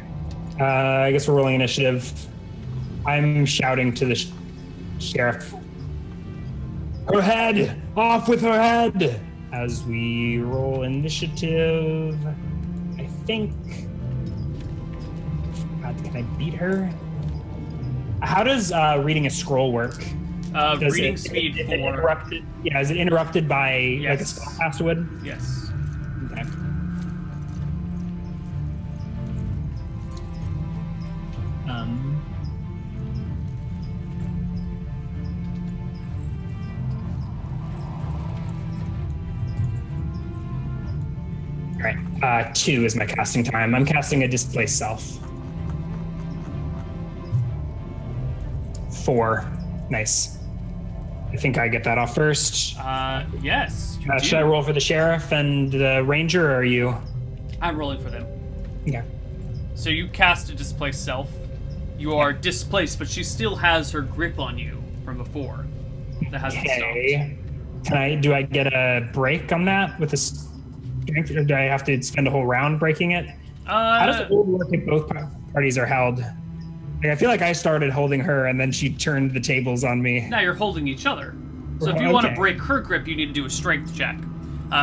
Speaker 2: I guess we're rolling initiative. I'm shouting to the sheriff. Her head! Off with her head! As we roll initiative, I think... God, can I beat her? How does reading a scroll work?
Speaker 1: Reading speed
Speaker 2: is
Speaker 1: 4.
Speaker 2: it interrupted? Yeah, is it interrupted by like a spellcaster would?
Speaker 1: Yes.
Speaker 2: Okay. All right. 2 is my casting time. I'm casting a displaced self. 4. Nice. I think I get that off first.
Speaker 1: Yes. You do.
Speaker 2: Should I roll for the sheriff and the ranger, or are you?
Speaker 1: I'm rolling for them.
Speaker 2: Yeah.
Speaker 1: So you cast a displaced self. You are displaced, but she still has her grip on you from before. That hasn't
Speaker 2: Okay. Do I get a break on that with a strength, or do I have to spend a whole round breaking it? How does the hold work if both parties are held? Like, I feel like I started holding her and then she turned the tables on me.
Speaker 1: Now you're holding each other. So if you want to break her grip, you need to do a strength check.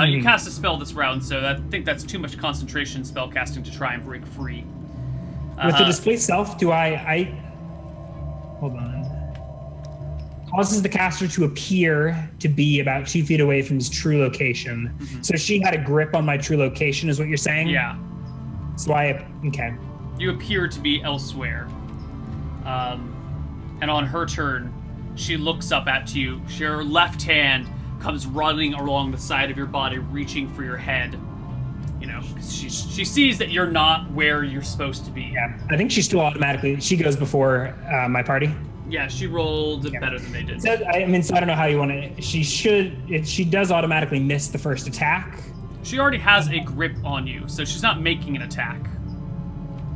Speaker 1: You cast a spell this round, so I think that's too much concentration spell casting to try and break free.
Speaker 2: With the displaced self, do I hold on. Causes the caster to appear to be about 2 feet away from his true location. So she had a grip on my true location, is what you're saying?
Speaker 1: Yeah.
Speaker 2: So okay.
Speaker 1: You appear to be elsewhere. And on her turn, she looks up at you. Her left hand comes running along the side of your body, reaching for your head. You know, she sees that you're not where you're supposed to be.
Speaker 2: Yeah, I think she still automatically, she goes before my party.
Speaker 1: Yeah, she rolled better than they did.
Speaker 2: So, I don't know how you want to, she does automatically miss the first attack.
Speaker 1: She already has a grip on you, so she's not making an attack.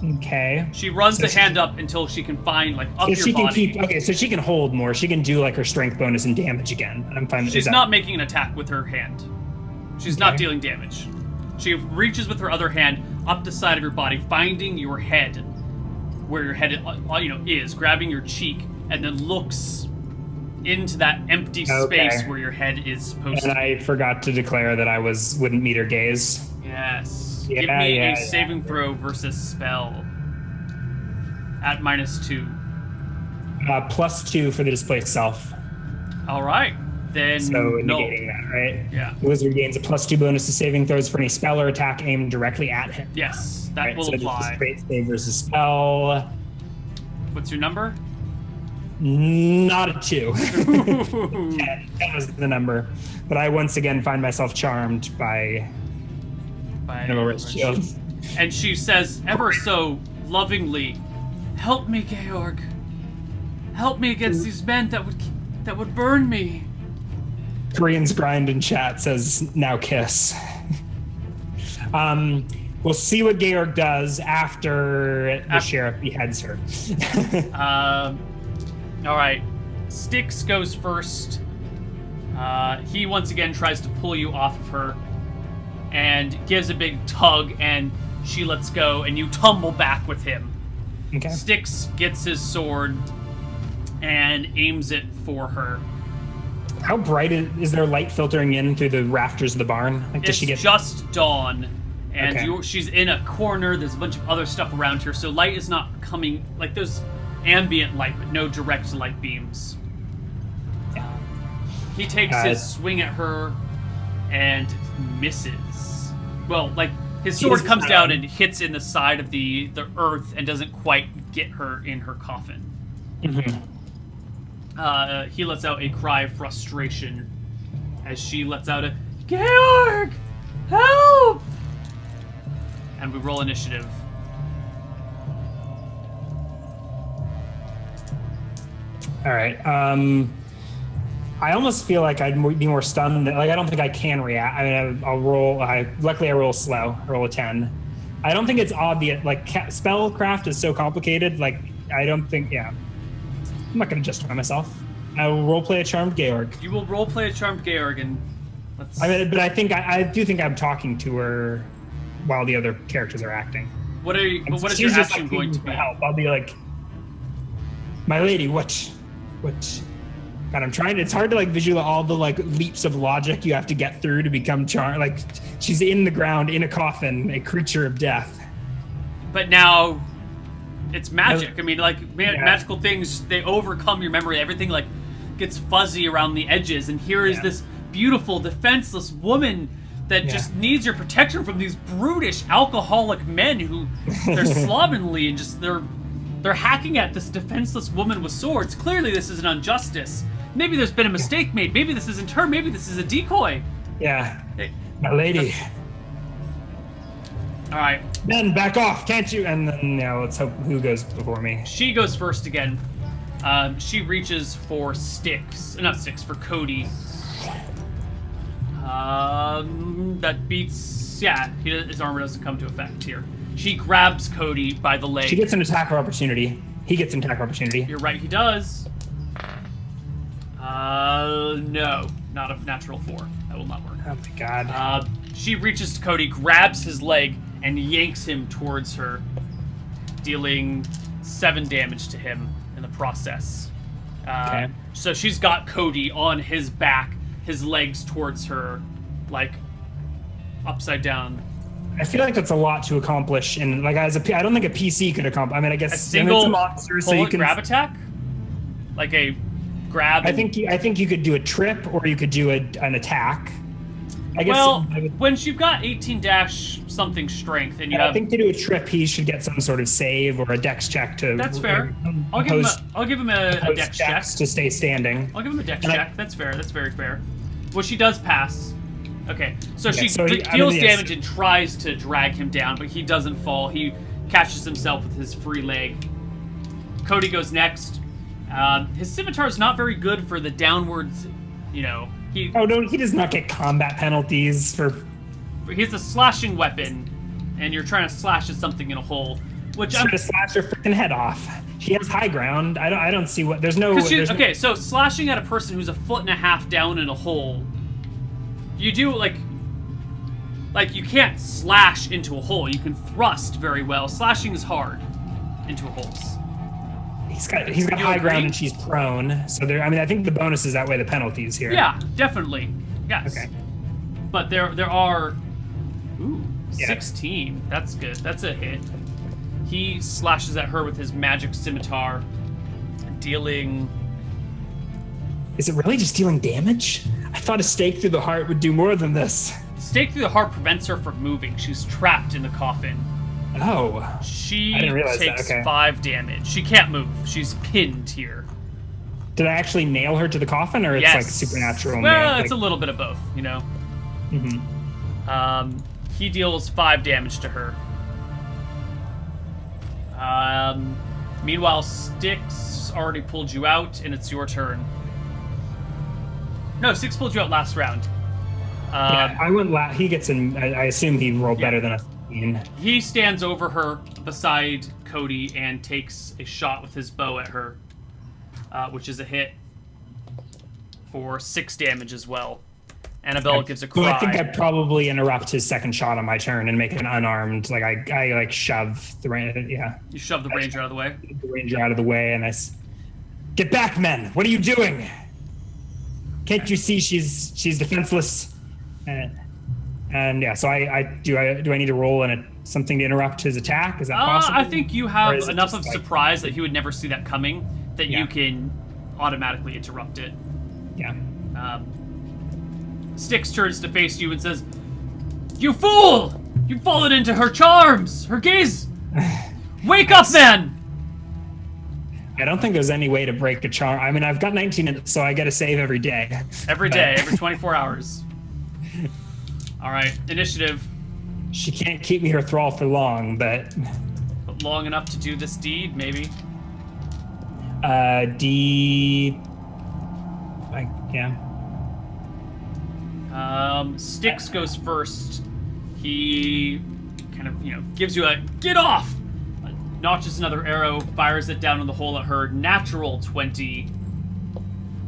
Speaker 2: Okay.
Speaker 1: She runs the hand up until she can find, like, up
Speaker 2: so
Speaker 1: your
Speaker 2: she can
Speaker 1: body.
Speaker 2: so she can hold more. She can do, like, her strength bonus and damage again. I'm fine with that.
Speaker 1: She's not making an attack with her hand. She's not dealing damage. She reaches with her other hand up the side of your body, finding your head, where your head is, grabbing your cheek, and then looks into that empty
Speaker 2: Okay.
Speaker 1: space where your head is supposed
Speaker 2: And
Speaker 1: to be.
Speaker 2: I forgot to declare that I wouldn't meet her gaze.
Speaker 1: Yes.
Speaker 2: Yeah,
Speaker 1: Give me
Speaker 2: yeah,
Speaker 1: a saving throw versus spell at -2.
Speaker 2: +2 for the displaced self.
Speaker 1: All right. Then
Speaker 2: So
Speaker 1: no.
Speaker 2: negating that, right?
Speaker 1: Yeah.
Speaker 2: The wizard gains a +2 bonus to saving throws for any spell or attack aimed directly at him.
Speaker 1: Yes, that
Speaker 2: Right,
Speaker 1: will
Speaker 2: so just a
Speaker 1: apply.
Speaker 2: straight save versus spell.
Speaker 1: What's your number?
Speaker 2: Not a 2. 10 was the number. But I once again find myself charmed by
Speaker 1: By
Speaker 2: Nova's shield.
Speaker 1: And she says, ever so lovingly, "Help me, Georg. Help me against these men that would burn me."
Speaker 2: Korean's grind in chat says, now kiss. We'll see what Georg does after the sheriff beheads her.
Speaker 1: All right. Styx goes first. He once again tries to pull you off of her and gives a big tug, and she lets go, and you tumble back with him.
Speaker 2: Okay.
Speaker 1: Styx gets his sword and aims it for her.
Speaker 2: How bright is there light filtering in through the rafters of the barn? Like, does
Speaker 1: It's
Speaker 2: she get
Speaker 1: just dawn, and
Speaker 2: Okay.
Speaker 1: she's in a corner. There's a bunch of other stuff around here, so light is not coming. Like, there's ambient light, but no direct light beams. He takes his swing at her and misses. Well, like, his sword
Speaker 2: He's
Speaker 1: comes
Speaker 2: down.
Speaker 1: down and hits in the side of the earth and doesn't quite get her in her coffin. He lets out a cry of frustration as she lets out a, "Georg! Help!" And we roll initiative.
Speaker 2: All right. I almost feel like I'd be more stunned. Like, I don't think I can react. I mean, I'll roll. Luckily, I roll slow. I roll a 10. I don't think it's obvious. Like, spellcraft is so complicated. Like, I don't think. Yeah. I'm not going to justify myself. I will roleplay a charmed Georg.
Speaker 1: You will roleplay a charmed Georg, and let's.
Speaker 2: I mean, but I think I do think I'm talking to her while the other characters are acting.
Speaker 1: What are you?
Speaker 2: And
Speaker 1: What is
Speaker 2: she's
Speaker 1: your
Speaker 2: just,
Speaker 1: action
Speaker 2: like,
Speaker 1: going to
Speaker 2: pleading
Speaker 1: be?
Speaker 2: for help. I'll be like, "My lady, what? God, I'm trying. It's hard to like visualize all the like leaps of logic you have to get through to become charmed. Like, she's in the ground in a coffin, a creature of death.
Speaker 1: But now, it's magic. I mean, like
Speaker 2: Yeah.
Speaker 1: magical things, they overcome your memory. Everything like gets fuzzy around the edges, and here is
Speaker 2: Yeah.
Speaker 1: this beautiful, defenseless woman that
Speaker 2: Yeah.
Speaker 1: just needs your protection from these brutish, alcoholic men who they're slovenly and just they're hacking at this defenseless woman with swords. Clearly, this is an injustice. Maybe there's been a mistake made. Maybe this isn't her. Maybe this is a decoy.
Speaker 2: Yeah,
Speaker 1: Hey,
Speaker 2: my lady.
Speaker 1: all right,
Speaker 2: Then back off, can't you? And then let's hope who goes before me.
Speaker 1: she goes first again. She reaches for not Styx, for Cody. That beats. Yeah, his armor doesn't come to effect here. She grabs Cody by the leg.
Speaker 2: She gets an attack opportunity. He gets an attack opportunity.
Speaker 1: You're right, he does. No, not a natural 4. That will not work.
Speaker 2: Oh my god.
Speaker 1: She reaches to Cody, grabs his leg, and yanks him towards her, dealing 7 damage to him in the process.
Speaker 2: Okay.
Speaker 1: So she's got Cody on his back, his legs towards her, like upside down.
Speaker 2: I feel like that's a lot to accomplish, and like I don't think a PC could accomplish. I mean, I guess
Speaker 1: A single
Speaker 2: it's a monster, so you can.
Speaker 1: grab attack, like a grab.
Speaker 2: I think you could do a trip, or you could do an attack. I guess.
Speaker 1: Well, when you've got 18 dash something strength, and you
Speaker 2: I
Speaker 1: have,
Speaker 2: think to do a trip, he should get some sort of save or a dex check to.
Speaker 1: that's fair. I'll give him a dex check.
Speaker 2: to stay standing.
Speaker 1: I'll give him a dex
Speaker 2: And I-
Speaker 1: check. That's fair. That's very fair. Well, she does pass. Okay, so she
Speaker 2: so
Speaker 1: deals
Speaker 2: yes.
Speaker 1: damage and tries to drag him down, but he doesn't fall. He catches himself with his free leg. Cody goes next. His scimitar is not very good for the downwards. He
Speaker 2: Oh no, he does not get combat penalties for.
Speaker 1: he's a slashing weapon, and you're trying to slash at something in a hole, which I'm.
Speaker 2: Trying to slash her freaking head off. She has high ground. I don't see what. There's no.
Speaker 1: Okay, so slashing at a person who's 1.5 feet down in a hole, you do like you can't slash into a hole. You can thrust very well. Slashing is hard into holes.
Speaker 2: He's got
Speaker 1: You
Speaker 2: high
Speaker 1: agree?
Speaker 2: ground and she's prone. So there. I mean, I think the bonuses outweigh the penalties here.
Speaker 1: Yeah, definitely. Yes.
Speaker 2: Okay.
Speaker 1: But there are. Ooh,
Speaker 2: Yeah.
Speaker 1: 16. That's good. That's a hit. He slashes at her with his magic scimitar, dealing.
Speaker 2: Is it really just dealing damage? I thought a stake through the heart would do more than this.
Speaker 1: Stake through the heart prevents her from moving. She's trapped in the coffin.
Speaker 2: Oh.
Speaker 1: She
Speaker 2: I didn't realize that,
Speaker 1: takes
Speaker 2: okay.
Speaker 1: 5 damage. She can't move. She's pinned here.
Speaker 2: Did I actually nail her to the coffin, or it's
Speaker 1: Yes.
Speaker 2: like supernatural?
Speaker 1: Well,
Speaker 2: nail?
Speaker 1: it's a little bit of both, you know.
Speaker 2: Mhm.
Speaker 1: He deals 5 damage to her. Meanwhile, Styx already pulled you out, and it's your turn. No, Styx pulled you out last round.
Speaker 2: Yeah, I went. He gets in. I assume he rolled better than a 15.
Speaker 1: He stands over her beside Cody and takes a shot with his bow at her, which is a hit for 6 damage as well. Annabelle gives a cry.
Speaker 2: So I think I'd probably interrupt his second shot on my turn and make it an unarmed. Like I like shove the
Speaker 1: You shove the ranger out of the way.
Speaker 2: the ranger out of the way, and get back, men! What are you doing? Can't you see she's defenseless? And yeah, so do I need to roll something to interrupt his attack? Is that possible?
Speaker 1: I think you
Speaker 2: Or
Speaker 1: have
Speaker 2: is it
Speaker 1: enough
Speaker 2: just
Speaker 1: of
Speaker 2: like-
Speaker 1: surprise that he would never see that coming that
Speaker 2: Yeah.
Speaker 1: you can automatically interrupt it.
Speaker 2: Yeah.
Speaker 1: Styx turns to face you and says, "You fool! You've fallen into her charms! Her gaze! Wake up, man!"
Speaker 2: I don't think there's any way to break a charm. I mean, I've got 19 in it, so I get a save every day.
Speaker 1: Every day, every 24 hours. All right, initiative.
Speaker 2: She can't keep me her thrall for long, but
Speaker 1: But long enough to do this deed, maybe.
Speaker 2: Yeah.
Speaker 1: Styx goes first. He kind of, gives you a get off! Notches another arrow, fires it down in the hole at her. Natural 20.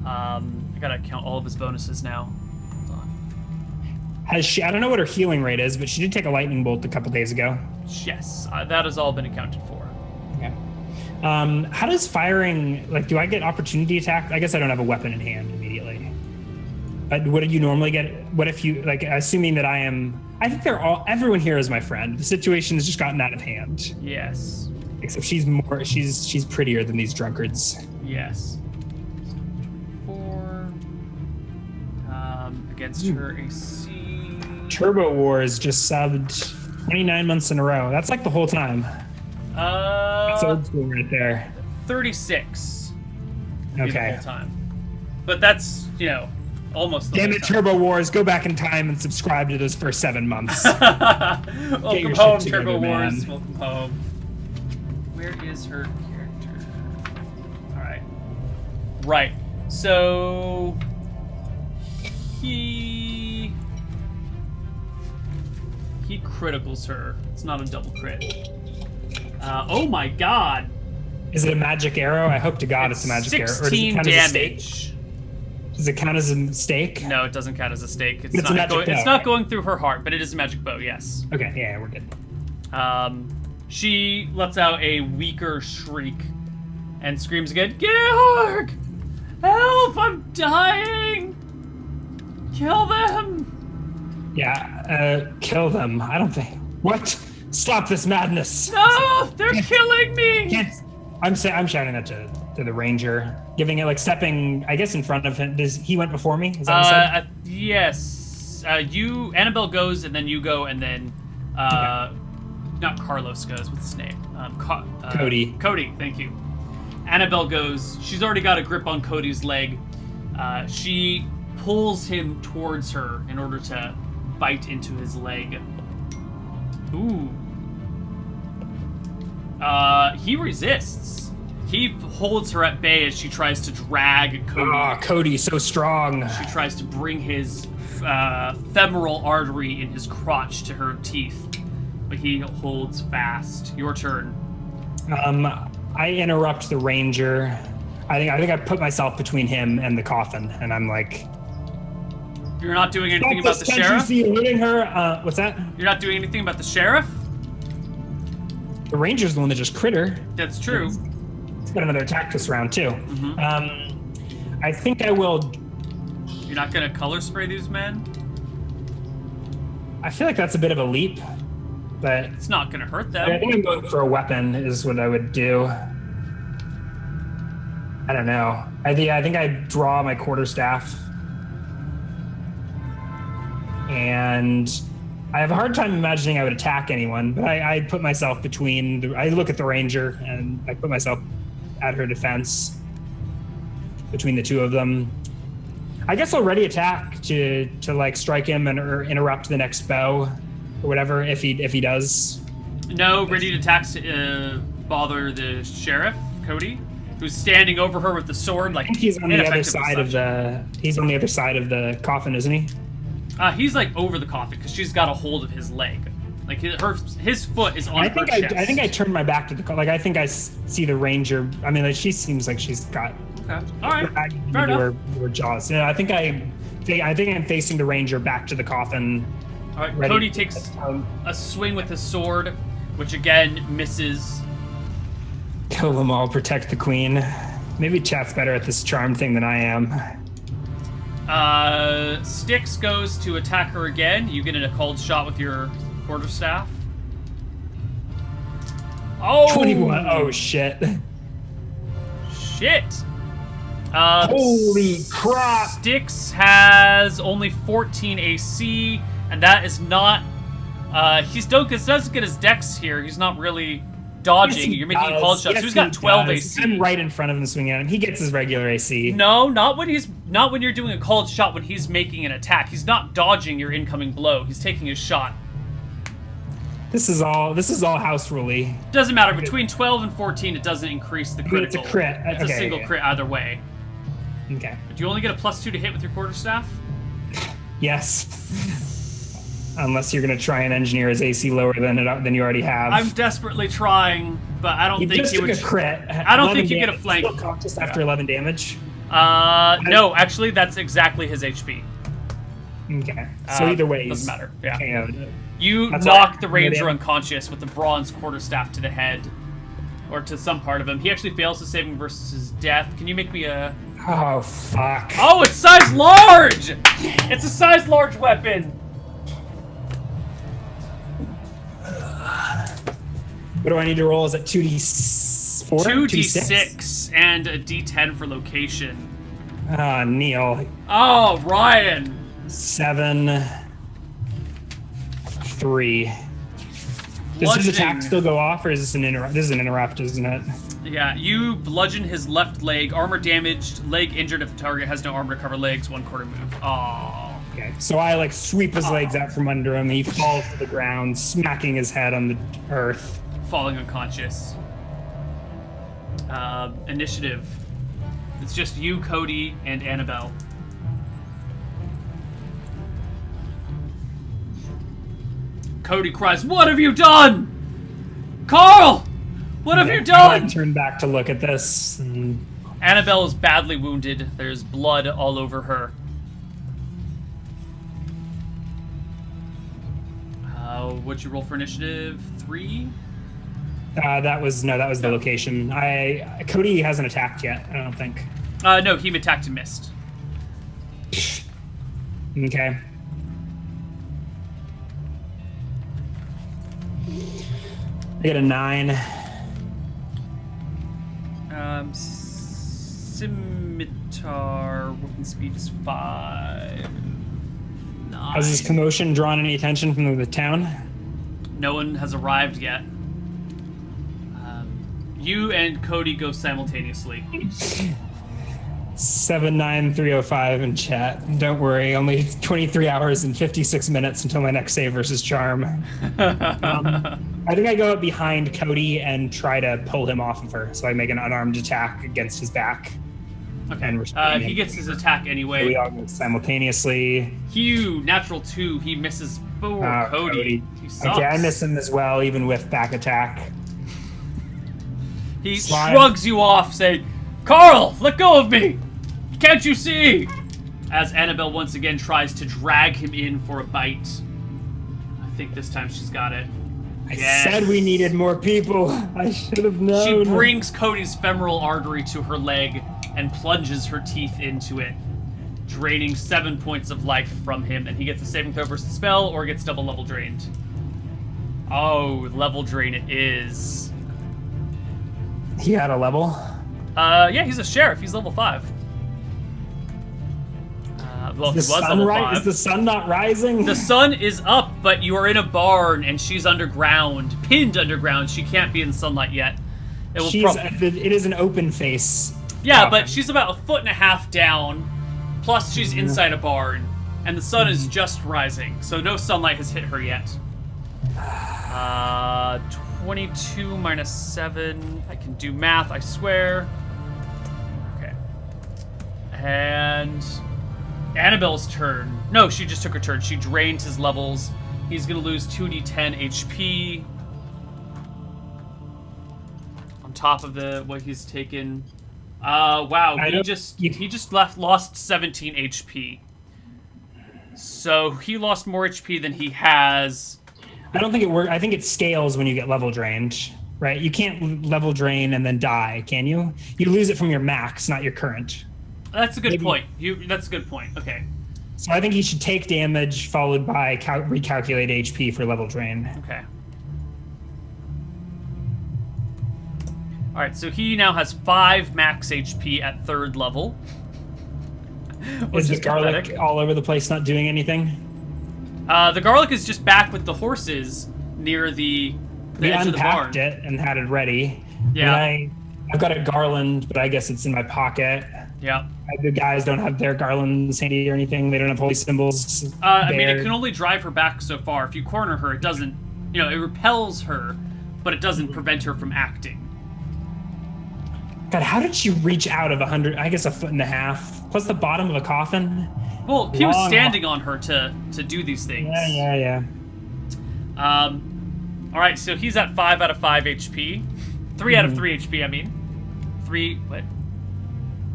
Speaker 1: I gotta count all of his bonuses now. Hold on.
Speaker 2: Has she? I don't know what her healing rate is, but she did take a lightning bolt a couple days ago.
Speaker 1: Yes, that has all been accounted for.
Speaker 2: Okay. How does firing, like, do I get opportunity attack? I guess I don't have a weapon in hand immediately. But what did you normally get? What if you, like, assuming that I think everyone here is my friend. The situation has just gotten out of hand.
Speaker 1: Yes.
Speaker 2: Except she's prettier than these drunkards.
Speaker 1: Yes. 4. Against her AC.
Speaker 2: Turbo Wars just subbed 29 months in a row. That's like the whole time. That's old school right there.
Speaker 1: 36. Be the
Speaker 2: Okay.
Speaker 1: whole time. But that's, almost the
Speaker 2: Damn
Speaker 1: whole
Speaker 2: it,
Speaker 1: time.
Speaker 2: Turbo Wars, go back in time and subscribe to those first 7 months.
Speaker 1: Welcome
Speaker 2: your
Speaker 1: home,
Speaker 2: shit
Speaker 1: Turbo
Speaker 2: together,
Speaker 1: Wars.
Speaker 2: man.
Speaker 1: Welcome home. Where is her character? Alright. Right. So he criticals her. It's not a double crit. Oh my god.
Speaker 2: Is it a magic arrow? I hope to God it's a magic arrow. Or does it
Speaker 1: 16
Speaker 2: count as a stake?
Speaker 1: damage.
Speaker 2: Does it count as a mistake?
Speaker 1: No, it doesn't count as a stake.
Speaker 2: It's a magic bow,
Speaker 1: it's not
Speaker 2: right?
Speaker 1: going through her heart, but it is a magic bow, yes.
Speaker 2: Okay, yeah, we're good.
Speaker 1: She lets out a weaker shriek and screams again, "Georg! Help! I'm dying! Kill them!"
Speaker 2: Yeah, kill them. I don't think. What? Stop this madness!
Speaker 1: No! They're killing me!
Speaker 2: Can't. I'm shouting that to the ranger, giving it, like, stepping, I guess, in front of him. He went before me? Is that what you said?
Speaker 1: Yes. Annabelle goes, and then you go, and then not Carlos goes. What's his name?
Speaker 2: Cody.
Speaker 1: Cody. Thank you. Annabelle goes. She's already got a grip on Cody's leg. She pulls him towards her in order to bite into his leg. Ooh. He resists. He holds her at bay as she tries to drag Cody.
Speaker 2: Ah, Cody, so strong.
Speaker 1: She tries to bring his femoral artery in his crotch to her teeth, but he holds fast. Your turn.
Speaker 2: I interrupt the ranger. I think I put myself between him and the coffin, and I'm like,
Speaker 1: You're not doing anything
Speaker 2: "Stop
Speaker 1: about the
Speaker 2: this, can't you
Speaker 1: sheriff?
Speaker 2: see you're hurting her?" What's that?
Speaker 1: You're not doing anything about the sheriff?
Speaker 2: The ranger's the one that just crit her.
Speaker 1: That's true.
Speaker 2: got another attack this round too. I think I will.
Speaker 1: You're not gonna color spray these men?
Speaker 2: I feel like that's a bit of a leap, but
Speaker 1: It's not gonna hurt
Speaker 2: I
Speaker 1: them.
Speaker 2: think I'm going for a weapon is what I would do. I don't know. I think I draw my quarterstaff, and I have a hard time imagining I would attack anyone. But I put myself between. I look at the ranger and I put myself at her defense between the two of them. I guess I'll ready attack to like strike him and or interrupt the next bow or whatever if he does.
Speaker 1: No, ready to attack to bother the sheriff, Cody, who's standing over her with the sword. Like
Speaker 2: I think he's on the other
Speaker 1: ineffective
Speaker 2: side of
Speaker 1: such.
Speaker 2: he's on the other side of the coffin, isn't he?
Speaker 1: He's like over the coffin because she's got a hold of his leg. Like his foot is on her chest.
Speaker 2: I think I turned my back to the like I think I see the ranger. I mean, like, she seems like she's got
Speaker 1: Okay. All right. Fair
Speaker 2: into
Speaker 1: enough.
Speaker 2: her jaws. Yeah, I think I'm facing the ranger back to the coffin.
Speaker 1: All right.
Speaker 2: ready
Speaker 1: Cody
Speaker 2: to-
Speaker 1: takes a swing with his sword, which again misses.
Speaker 2: Kill them all, protect the queen. Maybe Chat's better at this charm thing than I am.
Speaker 1: Styx goes to attack her again. You get in a cold shot with your quarterstaff. Oh!
Speaker 2: 21. Oh shit!
Speaker 1: Shit!
Speaker 2: Holy crap!
Speaker 1: Styx has only 14 AC, and that is not. He's doesn't get his dex here. He's not really dodging.
Speaker 2: Yes, he
Speaker 1: You're making
Speaker 2: does.
Speaker 1: cold shots.
Speaker 2: Yes,
Speaker 1: So he's got
Speaker 2: he
Speaker 1: 12
Speaker 2: does.
Speaker 1: AC.
Speaker 2: I'm right in front of him swinging at him. He gets his regular AC.
Speaker 1: No, not when you're doing a cold shot. When he's making an attack, he's not dodging your incoming blow. He's taking his shot.
Speaker 2: This is all house ruley.
Speaker 1: Doesn't matter. Between 12 and 14, it doesn't increase the
Speaker 2: mean, it's a
Speaker 1: critical.
Speaker 2: crit.
Speaker 1: It's a
Speaker 2: Okay,
Speaker 1: single
Speaker 2: yeah.
Speaker 1: crit either way.
Speaker 2: Okay.
Speaker 1: But you only get a +2 to hit with your quarterstaff.
Speaker 2: Yes. Unless you're gonna try and engineer his AC lower than you already have.
Speaker 1: I'm desperately trying, but I don't
Speaker 2: He
Speaker 1: think
Speaker 2: just
Speaker 1: he
Speaker 2: took
Speaker 1: would.
Speaker 2: a crit.
Speaker 1: I don't
Speaker 2: 11
Speaker 1: think you get a
Speaker 2: damage.
Speaker 1: flank.
Speaker 2: Still conscious after 11 damage.
Speaker 1: No, actually, that's exactly his HP.
Speaker 2: Okay. So either way,
Speaker 1: doesn't matter. Yeah.
Speaker 2: KO'd.
Speaker 1: You
Speaker 2: That's
Speaker 1: knock
Speaker 2: all.
Speaker 1: the ranger
Speaker 2: Yeah.
Speaker 1: unconscious with the bronze quarterstaff to the head, or to some part of him. He actually fails to saving versus his death. Can you make me a?
Speaker 2: Oh fuck.
Speaker 1: Oh, it's size large. It's a size large weapon.
Speaker 2: What do I need to roll? Is it 2d4?
Speaker 1: 2d6 and a d10 for location.
Speaker 2: Neil.
Speaker 1: Oh, Ryan.
Speaker 2: 7, 3. Does his
Speaker 1: Bludgeoning.
Speaker 2: attack still go off, or is this an interrupt? This is an interrupt, isn't it?
Speaker 1: Yeah, you bludgeon his left leg, armor damaged, leg injured if the target has no armor to cover legs, 1/4 move. Oh.
Speaker 2: Okay. So I like sweep his legs out from under him. He falls to the ground, smacking his head on the earth.
Speaker 1: Falling unconscious. Initiative. It's just you, Cody, and Annabelle. Cody cries, "What have you done? Carl! What have you
Speaker 2: I
Speaker 1: done?"
Speaker 2: turn back to look at this. And
Speaker 1: Annabelle is badly wounded. There's blood all over her. What'd you roll for initiative? 3?
Speaker 2: that was the location. Cody hasn't attacked yet. I don't think.
Speaker 1: No, he attacked and missed.
Speaker 2: Okay. I get a 9.
Speaker 1: Scimitar, weapon speed is 5.
Speaker 2: Has this commotion drawn any attention from the town?
Speaker 1: No one has arrived yet. You and Cody go simultaneously.
Speaker 2: 79305 in chat. Don't worry, only 23 hours and 56 minutes until my next save versus charm. I think I go up behind Cody and try to pull him off of her. So I make an unarmed attack against his back.
Speaker 1: Okay.
Speaker 2: And restrain
Speaker 1: He
Speaker 2: him.
Speaker 1: gets his attack
Speaker 2: We
Speaker 1: anyway.
Speaker 2: all go simultaneously.
Speaker 1: Hugh, natural 2. He misses. Oh,
Speaker 2: Oh,
Speaker 1: Cody. He sucks.
Speaker 2: Okay, I miss him as well, even with back attack.
Speaker 1: He
Speaker 2: Slime.
Speaker 1: shrugs you off, saying, "Carl, let go of me! Can't you see?" As Annabelle once again tries to drag him in for a bite. I think this time she's got it.
Speaker 2: I
Speaker 1: Yes.
Speaker 2: said we needed more people. I should have known.
Speaker 1: She brings Cody's femoral artery to her leg and plunges her teeth into it, draining 7 points of life from him, and he gets a saving throw versus spell or gets double level drained. Oh, level drain it is.
Speaker 2: He had a level.
Speaker 1: Yeah, he's a sheriff. He's level 5. Well, he
Speaker 2: The
Speaker 1: was
Speaker 2: sun
Speaker 1: level
Speaker 2: right?
Speaker 1: 5.
Speaker 2: Is the sun not rising?
Speaker 1: The sun is up, but you are in a barn, and she's underground, pinned underground. She can't be in sunlight yet. It will
Speaker 2: It is an open face.
Speaker 1: Yeah,
Speaker 2: coffin.
Speaker 1: but she's about 1.5 feet down. Plus, she's inside a barn, and the sun is just rising, so no sunlight has hit her yet. 22 minus 7. I can do math, I swear. Okay. And Annabelle's turn. No, she just took her turn. She drained his levels. He's gonna lose 2d10 HP. On top of what he's taken. Wow, he just lost 17 HP. So he lost more HP than he has.
Speaker 2: I don't think it works. I think it scales when you get level drained, right? You can't level drain and then die, can you? You lose it from your max, not your current.
Speaker 1: That's a good point. That's a good point. Okay.
Speaker 2: So I think he should take damage followed by recalculate HP for level drain.
Speaker 1: Okay. All right, so he now has 5 max HP at 3rd level.
Speaker 2: Is the garlic all over the place, not doing anything?
Speaker 1: The garlic is just back with the horses near the edge of the barn.
Speaker 2: Unpacked it and had it ready.
Speaker 1: Yeah.
Speaker 2: And I've got a garland, but I guess it's in my pocket.
Speaker 1: Yeah.
Speaker 2: The guys don't have their garlands handy or anything. They don't have holy symbols.
Speaker 1: I mean, it can only drive her back so far. If you corner her, it doesn't, it repels her, but it doesn't prevent her from acting.
Speaker 2: God, how did she reach out of 100? I guess 1.5 feet, plus the bottom of a coffin.
Speaker 1: Well, he was standing on her to do these things.
Speaker 2: Yeah.
Speaker 1: All right, so he's at 5 out of 5 HP. 3 out of 3 HP, I mean. 3, what?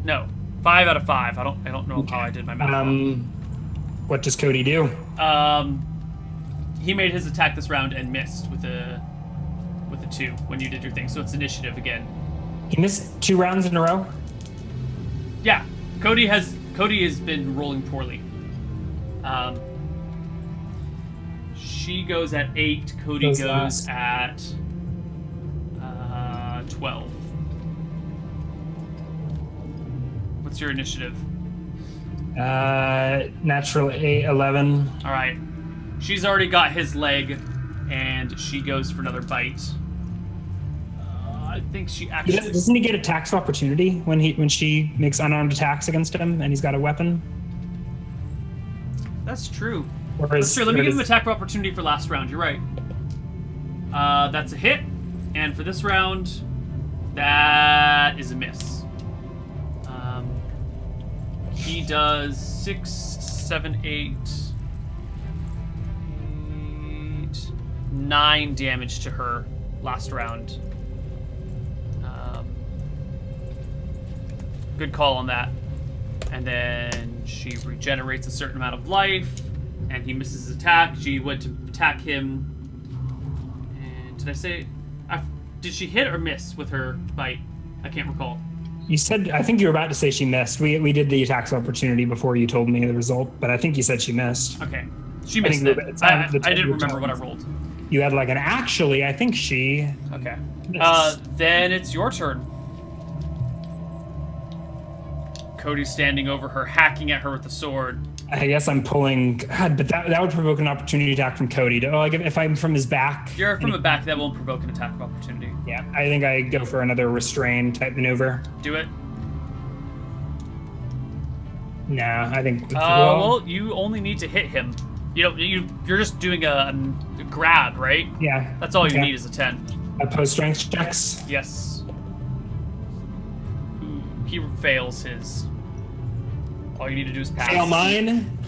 Speaker 1: No, 5 out of 5. I don't know how I did my math.
Speaker 2: What does Cody do?
Speaker 1: He made his attack this round and missed with a 2 when you did your thing. So it's initiative again.
Speaker 2: He missed 2 rounds in a row?
Speaker 1: Yeah, Cody has been rolling poorly. She goes at 8. Cody goes at 12. What's your initiative?
Speaker 2: Natural 11.
Speaker 1: All right. She's already got his leg, and she goes for another bite. I think she actually
Speaker 2: Doesn't he get attacks of opportunity when she makes unarmed attacks against him and he's got a weapon?
Speaker 1: That's true.
Speaker 2: Whereas,
Speaker 1: That's true. Let me give him attack of opportunity for last round. You're right. That's a hit, and for this round, that is a miss. He does 6, 7, 8, 9 damage to her last round. Good call on that. And then she regenerates a certain amount of life, and he misses his attack. She went to attack him. And did I say... did she hit or miss with her bite? I can't recall.
Speaker 2: You said, I think you were about to say she missed. We did the attacks of opportunity before you told me the result, but I think you said she missed.
Speaker 1: Okay. She missed it. I didn't remember what I rolled.
Speaker 2: You had like an actually, I think she...
Speaker 1: Okay.
Speaker 2: missed.
Speaker 1: Then it's your turn. Cody's standing over her, hacking at her with the sword.
Speaker 2: I guess I'm pulling... God, but that would provoke an opportunity attack from Cody. Like if I'm from his back...
Speaker 1: You're from the back, that won't provoke an attack of opportunity.
Speaker 2: Yeah, I think I go for another restrain type maneuver.
Speaker 1: Do it.
Speaker 2: Nah, I think...
Speaker 1: Well, you only need to hit him. You're just doing a grab, right?
Speaker 2: Yeah.
Speaker 1: That's all you need is a 10.
Speaker 2: Opposed strength checks?
Speaker 1: Yes. Ooh, he fails his. All you need to do is pass.
Speaker 2: Fail mine?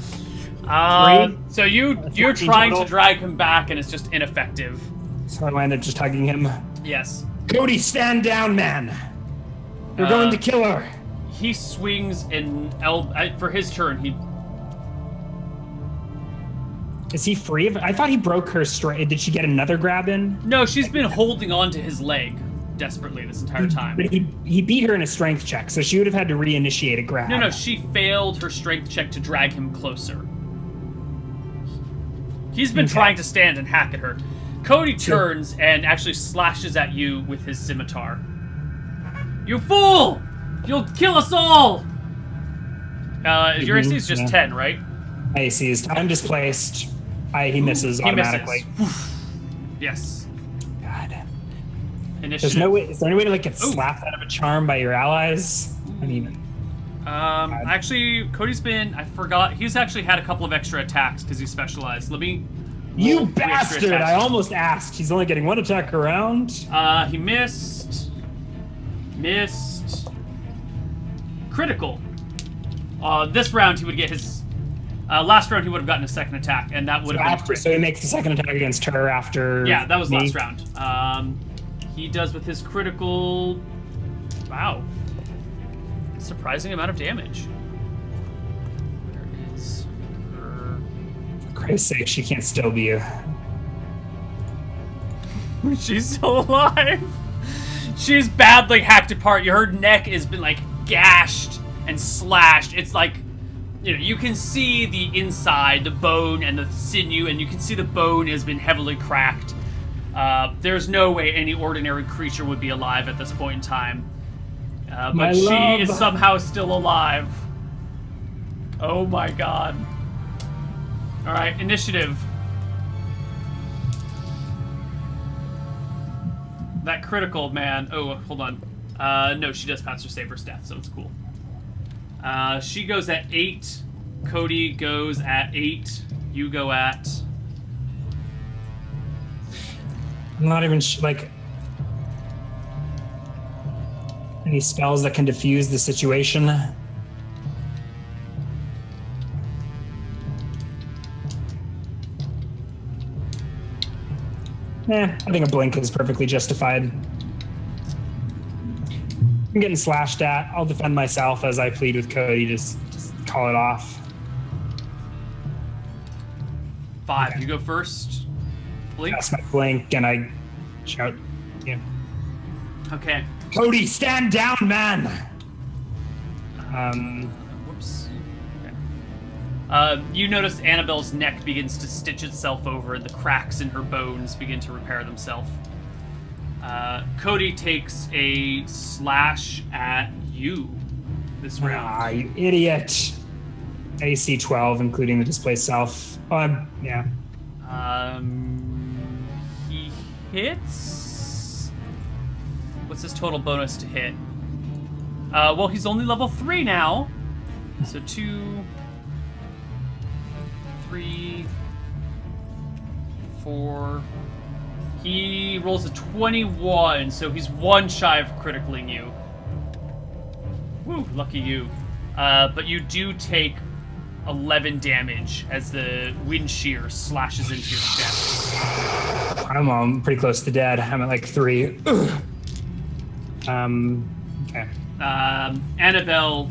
Speaker 1: So you're trying to drag him back, and it's just ineffective.
Speaker 2: So I wind up just hugging him.
Speaker 1: Yes.
Speaker 2: Cody, stand down, man. We're going to kill her.
Speaker 1: He swings for his turn.
Speaker 2: Is he free of? I thought he broke her strength. Did she get another grab in?
Speaker 1: No, she's been holding on to his leg desperately this entire time.
Speaker 2: But he beat her in a strength check, so she would have had to reinitiate a grab.
Speaker 1: No, she failed her strength check to drag him closer. He's been trying to stand and hack at her. Cody turns and actually slashes at you with his scimitar. You fool! You'll kill us all! Your AC is just 10, right?
Speaker 2: AC is time displaced. He misses automatically.
Speaker 1: Misses. Yes.
Speaker 2: God.
Speaker 1: Initiative.
Speaker 2: There's no way. Is there any way to get slapped out of a charm by your allies? I mean.
Speaker 1: Actually, Cody's been. I forgot. He's actually had a couple of extra attacks because he's specialized. Let me.
Speaker 2: You bastard! I almost asked. He's only getting one attack around.
Speaker 1: He missed. Missed. Critical. This round he would get his. Last round he would have gotten a second attack, and that would have been.
Speaker 2: So he makes the second attack against her after.
Speaker 1: Yeah, that was last round. He does with his critical. Wow. Surprising amount of damage. Where is her?
Speaker 2: For Christ's sake, she can't still be a.
Speaker 1: She's still alive. She's badly hacked apart. Her neck has been like gashed and slashed. It's like, you know, you can see the inside, the bone and the sinew, and you can see the bone has been heavily cracked. There's no way any ordinary creature would be alive at this point in time. But she is somehow still alive. Oh my god. Alright, initiative. That critical, man. Oh, hold on. No, she does pass her save her stats, so it's cool. She goes at 8. Cody goes at 8. You go at...
Speaker 2: I'm not even like... Any spells that can diffuse the situation? I think a blink is perfectly justified. I'm getting slashed at. I'll defend myself as I plead with Cody. Just call it off.
Speaker 1: 5. Okay. You go first. Blink.
Speaker 2: That's my blink, and I shout. Yeah.
Speaker 1: Okay.
Speaker 2: Cody, stand down, man.
Speaker 1: Whoops. Okay. You notice Annabelle's neck begins to stitch itself over, and the cracks in her bones begin to repair themselves. Cody takes a slash at you this round.
Speaker 2: Ah, you idiot. AC 12, including the displaced self. Yeah.
Speaker 1: He hits. What's his total bonus to hit? Well, he's only level 3 now. So 2, 3, 4. He rolls a 21, so he's 1 shy of critically you. Woo, lucky you. But you do take 11 damage as the wind shear slashes into your chest.
Speaker 2: I'm pretty close to dead. I'm at like 3. Okay.
Speaker 1: Annabelle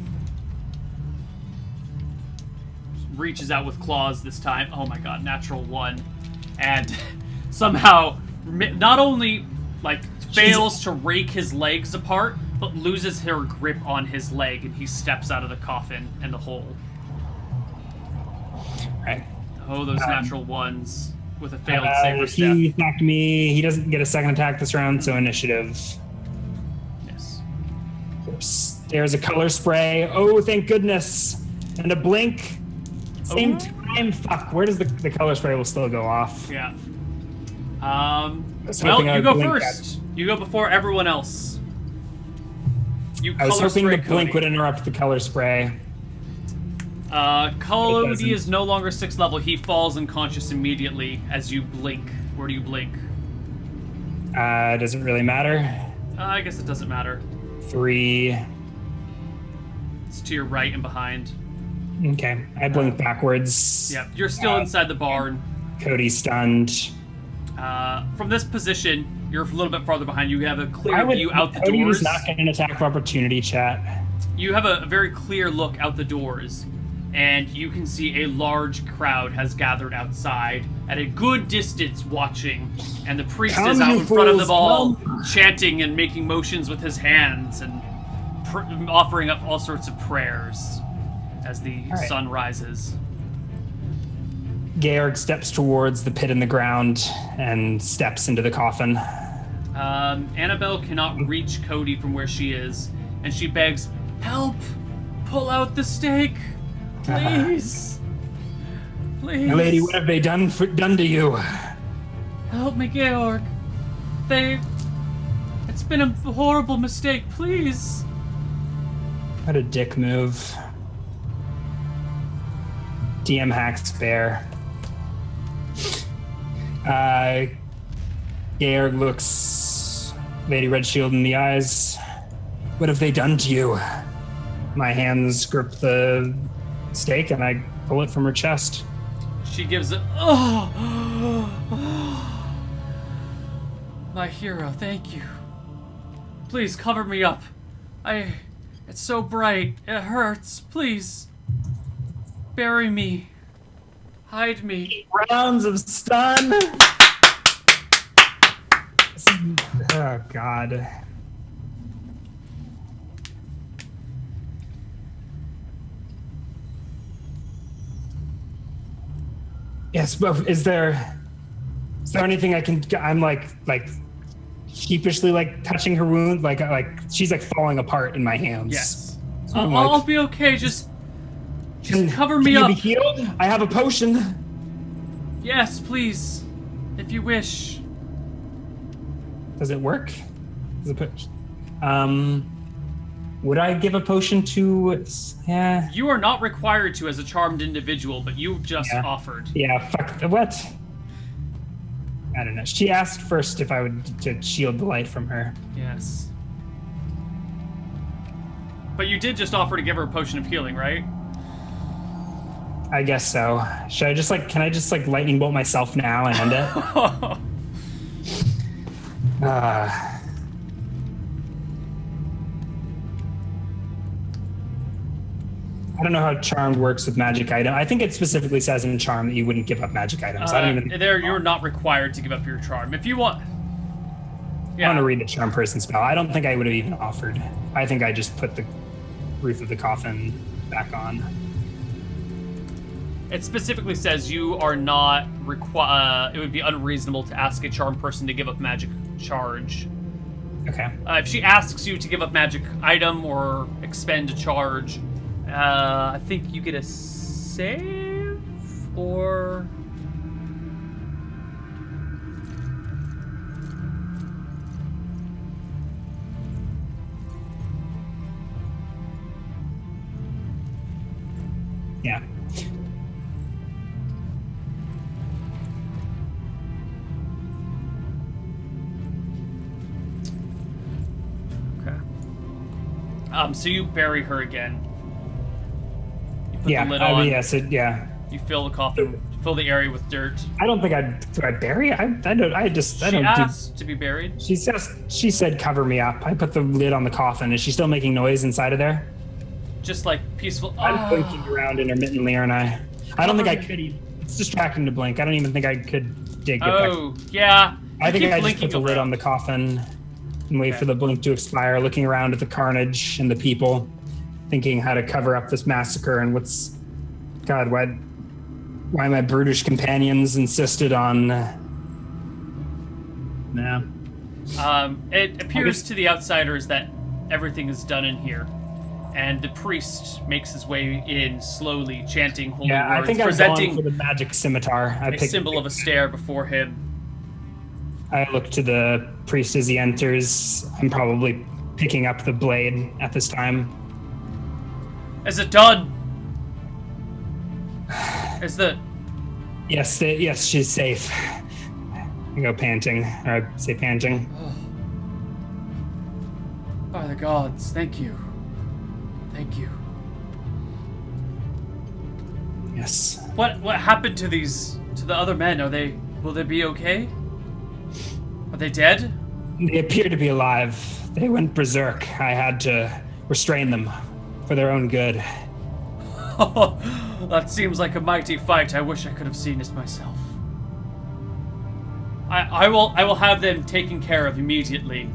Speaker 1: reaches out with claws this time. Oh my god, natural 1. And somehow not only like fails to rake his legs apart, but loses her grip on his leg, and he steps out of the coffin and the hole.
Speaker 2: Right.
Speaker 1: Oh, those natural 1s with a failed save or
Speaker 2: He attacked me. He doesn't get a second attack this round, so initiative.
Speaker 1: Yes.
Speaker 2: Oops. There's a color spray. Oh, thank goodness. And a blink. Same time. Fuck. Where does the color spray will still go off?
Speaker 1: Yeah. Well, you go first. You go before everyone else.
Speaker 2: I was hoping the blink would interrupt the color spray.
Speaker 1: Cody is no longer 6th level. He falls unconscious immediately as you blink. Where do you blink?
Speaker 2: Doesn't really matter.
Speaker 1: I guess it doesn't matter.
Speaker 2: 3.
Speaker 1: It's to your right and behind.
Speaker 2: Okay. I blink backwards.
Speaker 1: Yeah, you're still inside the barn.
Speaker 2: Cody's stunned.
Speaker 1: From this position, you're a little bit farther behind. You have a clear view out the doors.
Speaker 2: Cody's not getting an attack of opportunity, chat.
Speaker 1: You have a very clear look out the doors. and you can see a large crowd has gathered outside at a good distance watching, and the priest is out in front of them all, chanting and making motions with his hands and offering up all sorts of prayers as the sun rises.
Speaker 2: Georg steps towards the pit in the ground and steps into the coffin.
Speaker 1: Annabelle cannot reach Cody from where she is, and she begs, "Help! Pull out the stake! Please! Please!
Speaker 2: My lady, what have they done to you?"
Speaker 1: Help me, Georg! It's been a horrible mistake, please!
Speaker 2: What a dick move. DM hacks bear. Georg looks Lady Redshield in the eyes. "What have they done to you?" My hands grip the stake and I pull it from her chest.
Speaker 1: She gives it. My hero, thank you. Please cover me up. It's so bright. It hurts. Please. Bury me. Hide me.
Speaker 2: Rounds of stun. Oh, God. Yes, but is there anything I can? I'm like sheepishly touching her wound, like she's falling apart in my hands.
Speaker 1: Yes.
Speaker 2: So
Speaker 1: I'll be okay. Just cover me up.
Speaker 2: Can you be healed? I have a potion.
Speaker 1: Yes, please, if you wish.
Speaker 2: Does it work? Would I give a potion to? Yeah.
Speaker 1: You are not required to as a charmed individual, but you just offered.
Speaker 2: Yeah. Fuck. What? I don't know. She asked first if I would to shield the light from her.
Speaker 1: Yes. But you did just offer to give her a potion of healing, right?
Speaker 2: I guess so. Should I just can I just lightning bolt myself now and end it? I don't know how charmed works with magic item. I think it specifically says in charm that you wouldn't give up magic items. I don't even.
Speaker 1: You're not required to give up your charm if you want.
Speaker 2: Yeah. I want to read the charm person spell. I don't think I would have even offered. I think I just put the roof of the coffin back on.
Speaker 1: It specifically says you are not required. It would be unreasonable to ask a charm person to give up magic charge.
Speaker 2: Okay.
Speaker 1: If she asks you to give up magic item or expend a charge, I think you get a save or.
Speaker 2: Yeah.
Speaker 1: Okay. So you bury her again. You put
Speaker 2: the
Speaker 1: lid on.
Speaker 2: Yes. Yeah.
Speaker 1: You fill the coffin, fill the area with dirt.
Speaker 2: I don't think do I bury? I don't. I don't.
Speaker 1: She asked to be buried.
Speaker 2: She said cover me up. I put the lid on the coffin. Is she still making noise inside of there?
Speaker 1: Just peaceful.
Speaker 2: I'm blinking around intermittently, aren't I? I don't think I could. It's distracting to blink. I don't even think I could dig.
Speaker 1: Yeah.
Speaker 2: I think I just put the lid on the coffin and wait for the blink to expire, looking around at the carnage and the people, thinking how to cover up this massacre and why my brutish companions insisted on. No.
Speaker 1: It appears to the outsiders that everything is done in here. And the priest makes his way in slowly, chanting holy words,
Speaker 2: I think
Speaker 1: presenting
Speaker 2: I'm going for the magic scimitar.
Speaker 1: a symbol of a stare before him.
Speaker 2: I look to the priest as he enters. I'm probably picking up the blade at this time.
Speaker 1: Is it done?
Speaker 2: Yes, she's safe. I go panting, or I say panting.
Speaker 1: By the gods, thank you. Thank you.
Speaker 2: Yes.
Speaker 1: What happened to the other men? Will they be okay? Are they dead?
Speaker 2: They appear to be alive. They went berserk. I had to restrain them for their own good.
Speaker 1: That seems like a mighty fight. I wish I could have seen it myself. I will have them taken care of immediately.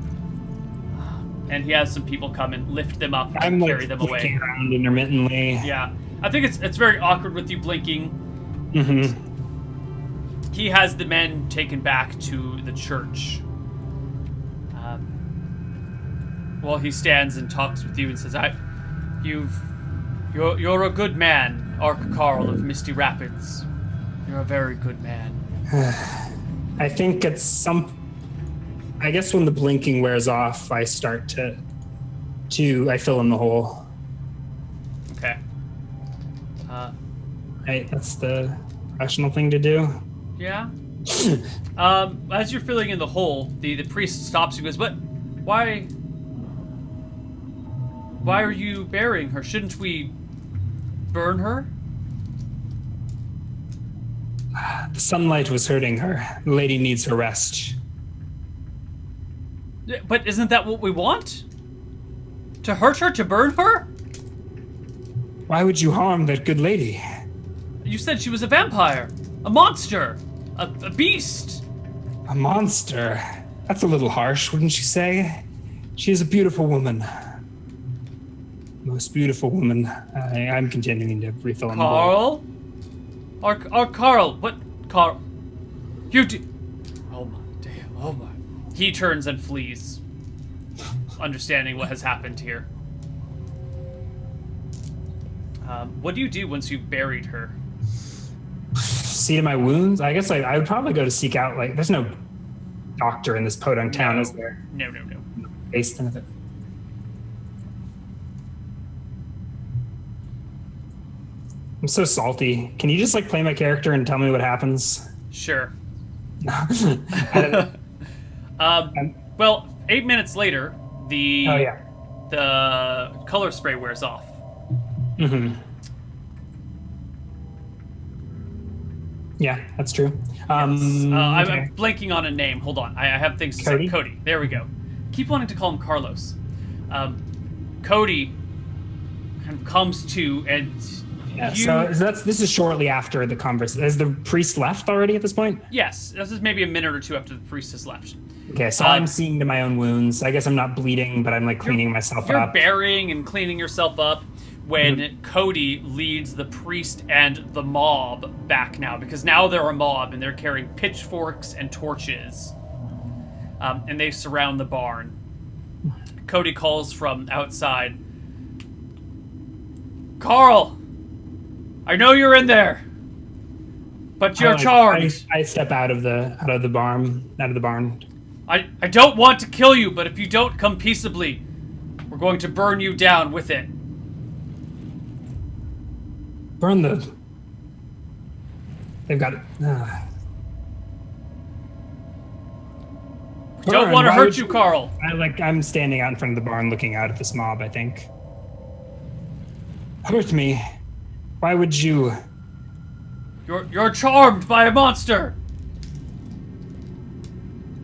Speaker 1: And he has some people come and lift them up and carry them away.
Speaker 2: Looking around intermittently.
Speaker 1: Yeah. I think it's very awkward with you blinking.
Speaker 2: Mm-hmm.
Speaker 1: He has the men taken back to the church. Well, he stands and talks with you and says, You're a good man, Ark Carl of Misty Rapids. You're a very good man.
Speaker 2: I think I guess when the blinking wears off, I start to I fill in the hole.
Speaker 1: Okay.
Speaker 2: That's the rational thing to do.
Speaker 1: Yeah. As you're filling in the hole, the priest stops and goes, "But why are you burying her? Shouldn't we burn her?"
Speaker 2: The sunlight was hurting her. The lady needs her rest.
Speaker 1: But isn't that what we want? To hurt her? To burn her?
Speaker 2: Why would you harm that good lady?
Speaker 1: You said she was a vampire. A monster. A beast.
Speaker 2: A monster? That's a little harsh, wouldn't you say? She is a beautiful woman. Most beautiful woman. I'm continuing to refill in the hole.
Speaker 1: Carl? Our Carl. What? Carl? You do... Oh my damn. Oh my... He turns and flees, understanding what has happened here. What do you do once you've buried her?
Speaker 2: See to my wounds? I guess I would probably go to seek out, like, there's no doctor in this podunk town, is there?
Speaker 1: No.
Speaker 2: Based in it. I'm so salty. Can you just, like, play my character and tell me what happens?
Speaker 1: Sure.
Speaker 2: I don't know.
Speaker 1: Well, 8 minutes later, the color spray wears off.
Speaker 2: Mm-hmm. Yeah, that's true.
Speaker 1: I'm
Speaker 2: Okay.
Speaker 1: blanking on a name. Hold on. I have things to
Speaker 2: Cody?
Speaker 1: say. Cody. There we go. Keep wanting to call him Carlos. Cody kind of comes to and...
Speaker 2: Yeah, so this is shortly after the conversation. Has the priest left already at this point?
Speaker 1: Yes. This is maybe a minute or two after the priest has left.
Speaker 2: Okay, so I'm seeing to my own wounds. I guess I'm not bleeding, but I'm like cleaning myself
Speaker 1: You're
Speaker 2: up.
Speaker 1: burying and cleaning yourself up when Cody leads the priest and the mob back now, because now they're a mob and they're carrying pitchforks and torches. And they surround the barn. Cody calls from outside. Carl! I know you're in there, but you're charmed.
Speaker 2: I step out of the barn.
Speaker 1: I don't want to kill you, but if you don't come peaceably, we're going to burn you down with it.
Speaker 2: Burn the... They've got it.
Speaker 1: Don't want to hurt you, Carl.
Speaker 2: I'm standing out in front of the barn looking out at this mob, I think. Hurt me. Why would you?
Speaker 1: You're charmed by a monster.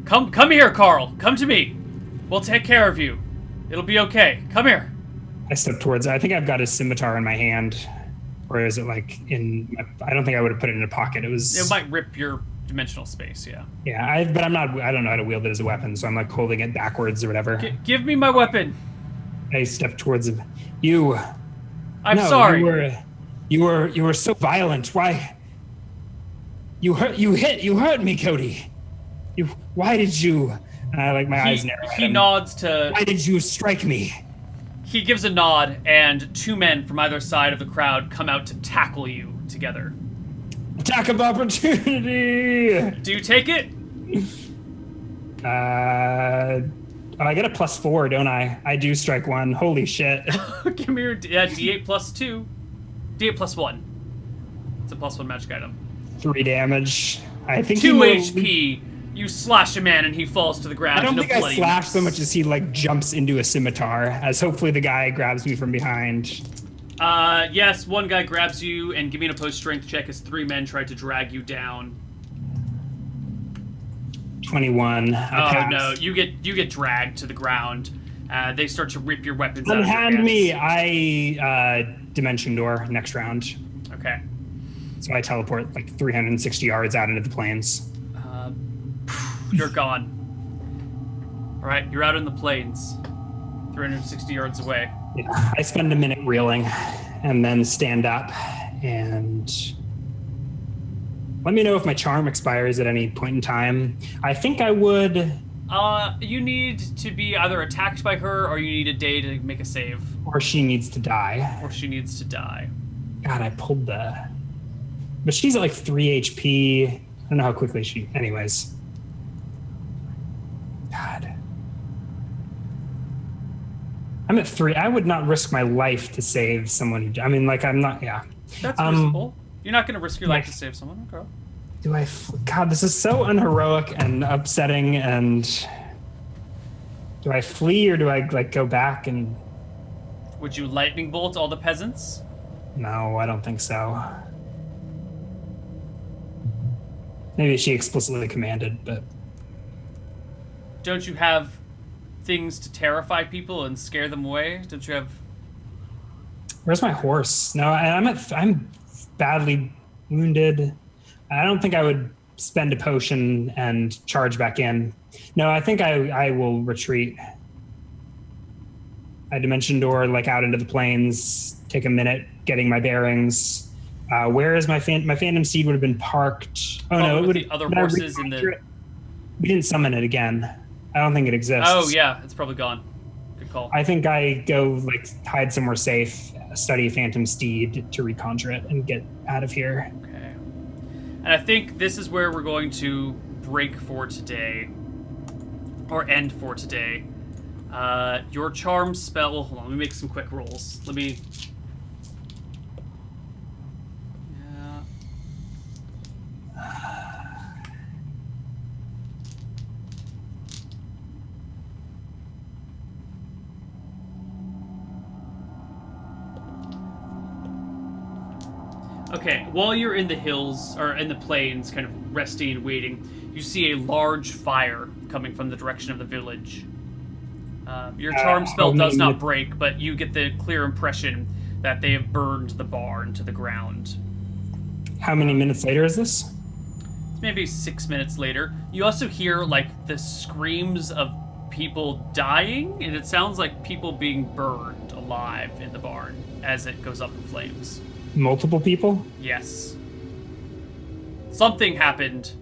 Speaker 1: Come here, Carl. Come to me. We'll take care of you. It'll be okay. Come here.
Speaker 2: I step towards it. I think I've got a scimitar in my hand. Or is it like in my, I don't think I would have put it in a pocket. It
Speaker 1: might rip your dimensional space, yeah.
Speaker 2: Yeah, I don't know how to wield it as a weapon, so I'm like holding it backwards or whatever.
Speaker 1: Give me my weapon.
Speaker 2: I step towards him.
Speaker 1: I'm sorry.
Speaker 2: You were so violent. Why? You hurt me, Cody. Why did you? My eyes narrow.
Speaker 1: He nods to.
Speaker 2: Why did you strike me?
Speaker 1: He gives a nod, and two men from either side of the crowd come out to tackle you together.
Speaker 2: Attack of opportunity.
Speaker 1: Do you take it?
Speaker 2: I get a +4, don't I? I do strike one. Holy shit.
Speaker 1: Give me your D8 +2. D8 +1. It's a +1 magic item.
Speaker 2: 3 damage. I think
Speaker 1: 2 HP. You slash a man and he falls to the ground.
Speaker 2: I don't think I slash so much as he jumps into a scimitar, as hopefully the guy grabs me from behind.
Speaker 1: Yes, one guy grabs you, and give me an opposed strength check as 3 men tried to drag you down.
Speaker 2: 21.
Speaker 1: Oh no, you get dragged to the ground. They start to rip your weapons out of your hands.
Speaker 2: Unhand me. I dimension door next round.
Speaker 1: Okay.
Speaker 2: So I teleport like 360 yards out into the plains.
Speaker 1: You're gone. All right, you're out in the plains, 360 yards away.
Speaker 2: Yeah, I spend a minute reeling and then stand up and let me know if my charm expires at any point in time. I think I would.
Speaker 1: You need to be either attacked by her or you need a day to make a save.
Speaker 2: Or she needs to die.
Speaker 1: Or she needs to die.
Speaker 2: God, I pulled the. But she's at like 3 HP. I don't know how quickly she. Anyways. God. I'm at 3. I would not risk my life to save someone. I mean, like, I'm not. Yeah.
Speaker 1: That's reasonable. You're not going to risk your life to save someone. Okay.
Speaker 2: Do I? God, this is so unheroic and upsetting. And do I flee or do I like go back and?
Speaker 1: Would you lightning bolt all the peasants?
Speaker 2: No, I don't think so. Maybe she explicitly commanded, but
Speaker 1: don't you have things to terrify people and scare them away? Don't you have?
Speaker 2: Where's my horse? No, I'm badly wounded. I don't think I would spend a potion and charge back in. No, I think I will retreat. I dimension door like out into the plains, take a minute getting my bearings. Where is my phantom steed would have been parked? Oh no, it would
Speaker 1: the other horses in the.
Speaker 2: We didn't summon it again. I don't think it exists.
Speaker 1: Oh yeah, it's probably gone. Good call.
Speaker 2: I think I go like hide somewhere safe, study phantom steed to reconjure it and get out of here.
Speaker 1: Okay. And I think this is where we're going to break for today, or end for today. Your charm spell. Hold on, let me make some quick rolls. Let me. Okay, while you're in the hills, or in the plains, kind of resting and waiting, you see a large fire coming from the direction of the village. Your charm spell does not break, but you get the clear impression that they have burned the barn to the ground.
Speaker 2: How many minutes later is this?
Speaker 1: It's maybe 6 minutes later. You also hear, like, the screams of people dying, and it sounds like people being burned alive in the barn as it goes up in flames.
Speaker 2: Multiple people?
Speaker 1: Yes. Something happened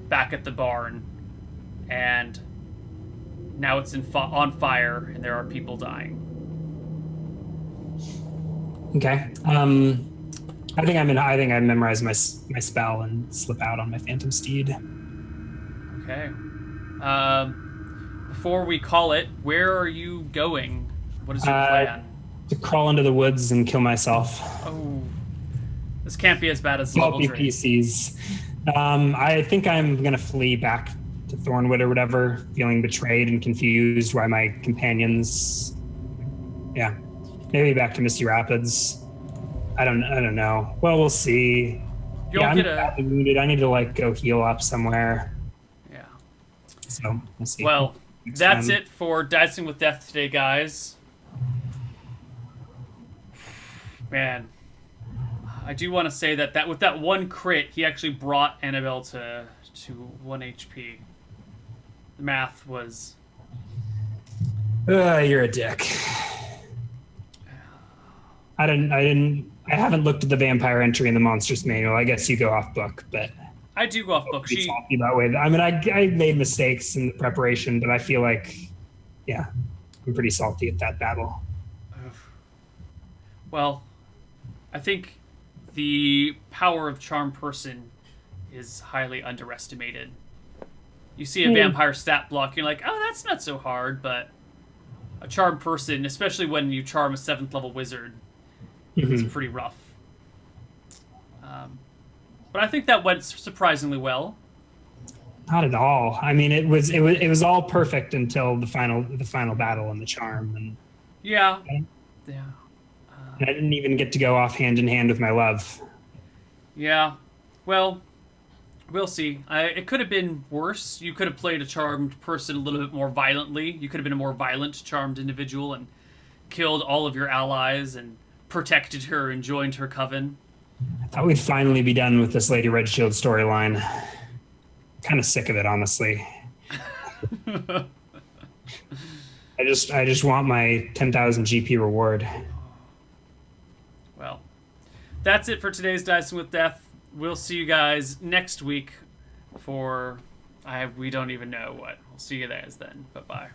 Speaker 1: back at the barn, and now it's on fire, and there are people dying.
Speaker 2: Okay. I think I memorized my spell and slip out on my phantom steed.
Speaker 1: Okay. Before we call it, where are you going? What is your plan?
Speaker 2: To crawl into the woods and kill myself.
Speaker 1: Oh, this can't be as bad as level 3.
Speaker 2: PCs. I think I'm gonna flee back to Thornwood or whatever, feeling betrayed and confused. Why my companions? Yeah, maybe back to Misty Rapids. I don't know. Well, we'll see. I'm badly wounded. I need to like go heal up somewhere.
Speaker 1: Yeah.
Speaker 2: So we'll see.
Speaker 1: Well, that's it for Dicing with Death today, guys. Man, I do want to say that with that one crit, he actually brought Annabelle to 1 HP. The math was.
Speaker 2: You're a dick. I haven't looked at the vampire entry in the monsters manual. I guess you go off book, but
Speaker 1: I do go off book.
Speaker 2: Salty that way. I mean, I made mistakes in the preparation, but I feel like, yeah, I'm pretty salty at that battle.
Speaker 1: Well, I think the power of Charm Person is highly underestimated. You see a vampire stat block, you're like, oh, that's not so hard, but a Charm Person, especially when you charm a 7th level wizard, is pretty rough. But I think that went surprisingly well.
Speaker 2: Not at all. I mean, it was all perfect until the final battle and the charm. And
Speaker 1: yeah.
Speaker 2: I didn't even get to go off hand in hand with my love.
Speaker 1: Yeah. Well, we'll see. It could have been worse. You could have played a charmed person a little bit more violently. You could have been a more violent charmed individual and killed all of your allies and protected her and joined her coven.
Speaker 2: I thought we'd finally be done with this Lady Redshield storyline. Kind of sick of it, honestly. I just want my 10,000 GP reward.
Speaker 1: Well, that's it for today's Dicing with Death. We'll see you guys next week for we don't even know what. We'll see you guys then. Bye-bye.